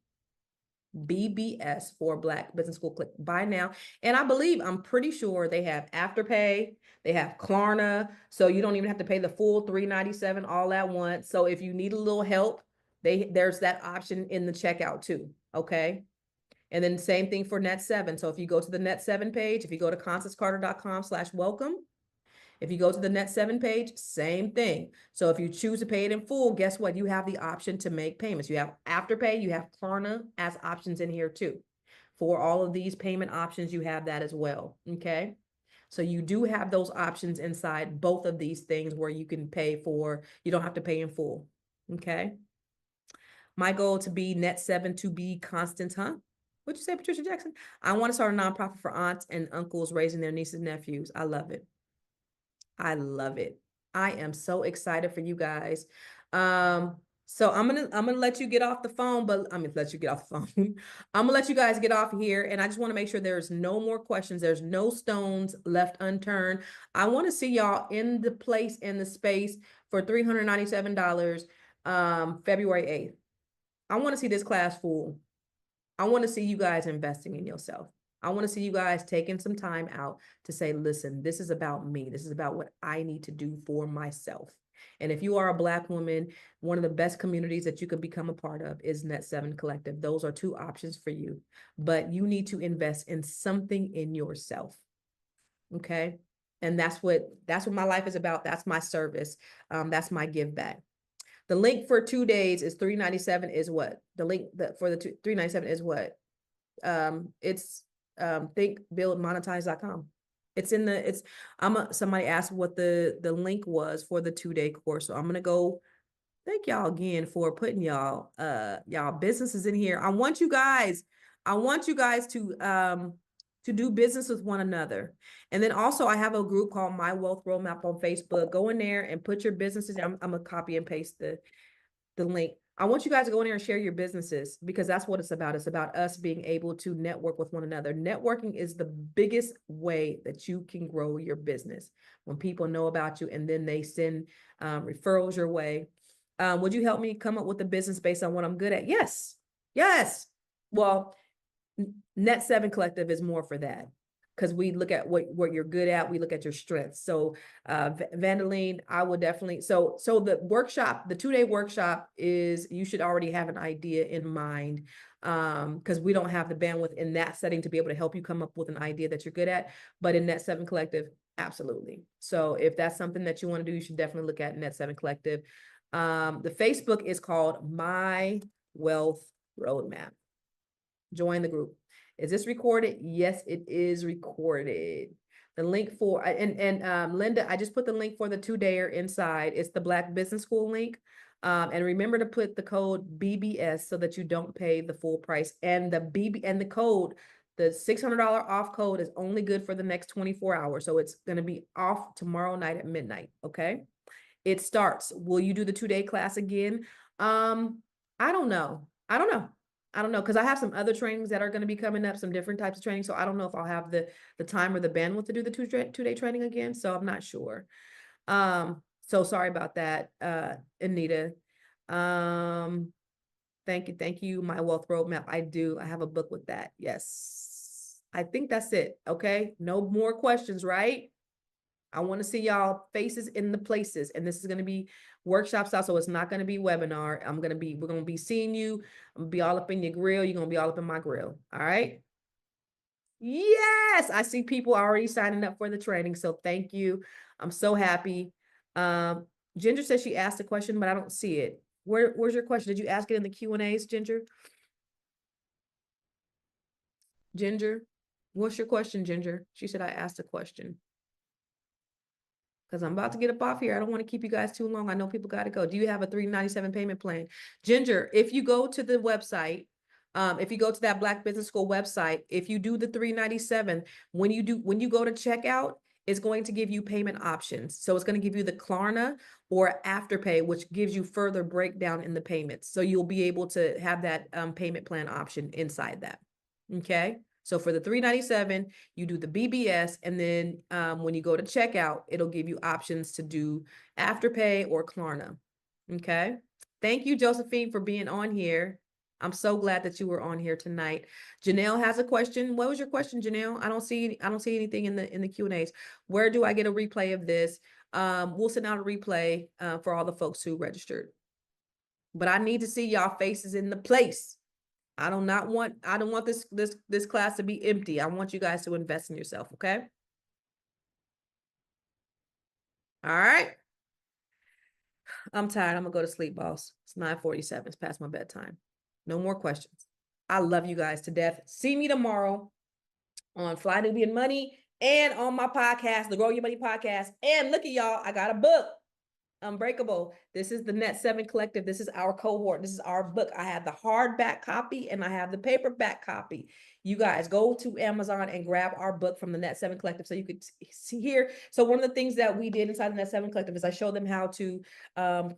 Speaker 1: BBS for Black Business School. Click buy now. And I'm pretty sure they have Afterpay, they have Klarna, so you don't even have to pay the full $3.97 all at once. So if you need a little help, there's that option in the checkout too. Okay. And then same thing for Net 7. So if you go to the Net 7 page, if you go to constancecarter.com/welcome, if you go to the Net 7 page, same thing. So if you choose to pay it in full, guess what? You have the option to make payments. You have Afterpay, you have Klarna as options in here too. For all of these payment options, you have that as well. Okay. So you do have those options inside both of these things where you can you don't have to pay in full. Okay. My goal to be Net 7 to be Constance, huh? What'd you say, Patricia Jackson? I want to start a nonprofit for aunts and uncles raising their nieces and nephews. I love it. I love it. I am so excited for you guys. So I'm gonna let you get off the phone, but I'm gonna let you get off the phone. I'm gonna let you guys get off here, and I just want to make sure there's no more questions. There's no stones left unturned. I want to see y'all in the place in the space for $397, February 8th. I want to see this class full. I want to see you guys investing in yourself. I want to see you guys taking some time out to say, listen, this is about me. This is about what I need to do for myself. And if you are a Black woman, one of the best communities that you could become a part of is Net 7 Collective. Those are 2 options for you, but you need to invest in something in yourself. Okay. And that's what my life is about. That's my service. That's my give back. The link for 2 days is $397 is what? The link for the $397 is what? It's thinkbuildmonetize.com. It's in the somebody asked what the link was for the 2-day course. So I'm gonna go. Thank y'all again for putting y'all businesses in here. I want you guys to do business with one another. And then also I have a group called My Wealth Roadmap on Facebook. Go in there and put your businesses. I'm gonna copy and paste the link. I want you guys to go in there and share your businesses because that's what it's about. It's about us being able to network with one another. Networking is the biggest way that you can grow your business. When people know about you and then they send referrals your way. Would you help me come up with a business based on what I'm good at? Yes. Yes. Well, Net 7 Collective is more for that because we look at what you're good at. We look at your strengths. So Vandeline, I would definitely, so the workshop, the 2-day workshop is, you should already have an idea in mind because we don't have the bandwidth in that setting to be able to help you come up with an idea that you're good at. But in Net 7 Collective, absolutely. So if that's something that you want to do, you should definitely look at Net 7 Collective. The Facebook is called My Wealth Roadmap. Join the group. Is this recorded? Yes, it is recorded. The link for, and Linda, I just put the link for the 2-dayer inside. It's the Black Business School link. And remember to put the code BBS so that you don't pay the full price. And the code, the $600 off code is only good for the next 24 hours. So it's going to be off tomorrow night at midnight. Okay. It starts. Will you do the 2-day class again? I don't know. I don't know because I have some other trainings that are going to be coming up, some different types of training. So I don't know if I'll have the time or the bandwidth to do the 2-day training again. So I'm not sure. So sorry about that, Anita. Thank you. My wealth roadmap. I do. I have a book with that. Yes. I think that's it. Okay. No more questions, right? I want to see y'all faces in the places. And this is going to be workshops out. So it's not going to be webinar. We're going to be seeing you. I'm going to be all up in your grill. You're going to be all up in my grill. All right. Yes. I see people already signing up for the training. So thank you. I'm so happy. Ginger says she asked a question, but I don't see it. Where's your question? Did you ask it in the Q&As, Ginger? Ginger, what's your question, Ginger? She said I asked a question. Because I'm about to get up off here. I don't want to keep you guys too long. I know people got to go. Do you have a $397 payment plan? Ginger, if you go to the website, if you go to that Black Business School website, if you do the $397, when you go to checkout, it's going to give you payment options. So it's going to give you the Klarna or Afterpay, which gives you further breakdown in the payments. So you'll be able to have that payment plan option inside that. Okay. So for the $397, you do the BBS, and then when you go to checkout, it'll give you options to do Afterpay or Klarna. Okay. Thank you, Josephine, for being on here. I'm so glad that you were on here tonight. Janelle has a question. What was your question, Janelle? I don't see anything in the Q&As. Where do I get a replay of this? We'll send out a replay for all the folks who registered. But I need to see y'all faces in the place. I don't want this class to be empty. I want you guys to invest in yourself, okay? All right. I'm tired. I'm gonna go to sleep, boss. It's 9:47. It's past my bedtime. No more questions. I love you guys to death. See me tomorrow on Fly Newbie and Money and on my podcast, the Grow Your Money podcast. And look at y'all, I got a book. Unbreakable. This is the Net 7 Collective. This is our cohort. This is our book. I have the hardback copy and I have the paperback copy. You guys go to Amazon and grab our book from the Net 7 Collective so you could see here. So one of the things that we did inside the Net 7 Collective is I showed them how to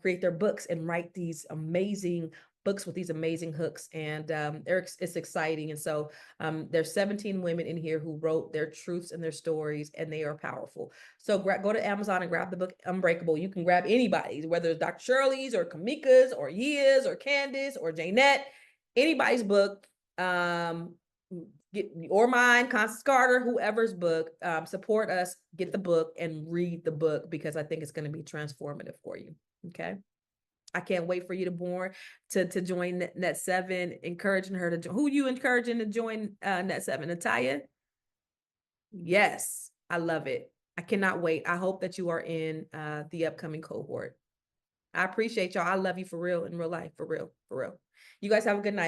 Speaker 1: create their books and write these amazing books with these amazing hooks, and it's exciting. And so there's 17 women in here who wrote their truths and their stories, and they are powerful. So go to Amazon and grab the book Unbreakable. You can grab anybody's, whether it's Dr. Shirley's or Kamika's or Yia's or Candace or Janette, anybody's book, or mine, Constance Carter, whoever's book. Support us, get the book and read the book, because I think it's going to be transformative for you. Okay. I can't wait for you to join Net 7, encouraging her to join. Who you encouraging to join Net 7? Natalia? Yes, I love it. I cannot wait. I hope that you are in the upcoming cohort. I appreciate y'all. I love you for real, in real life, for real, for real. You guys have a good night.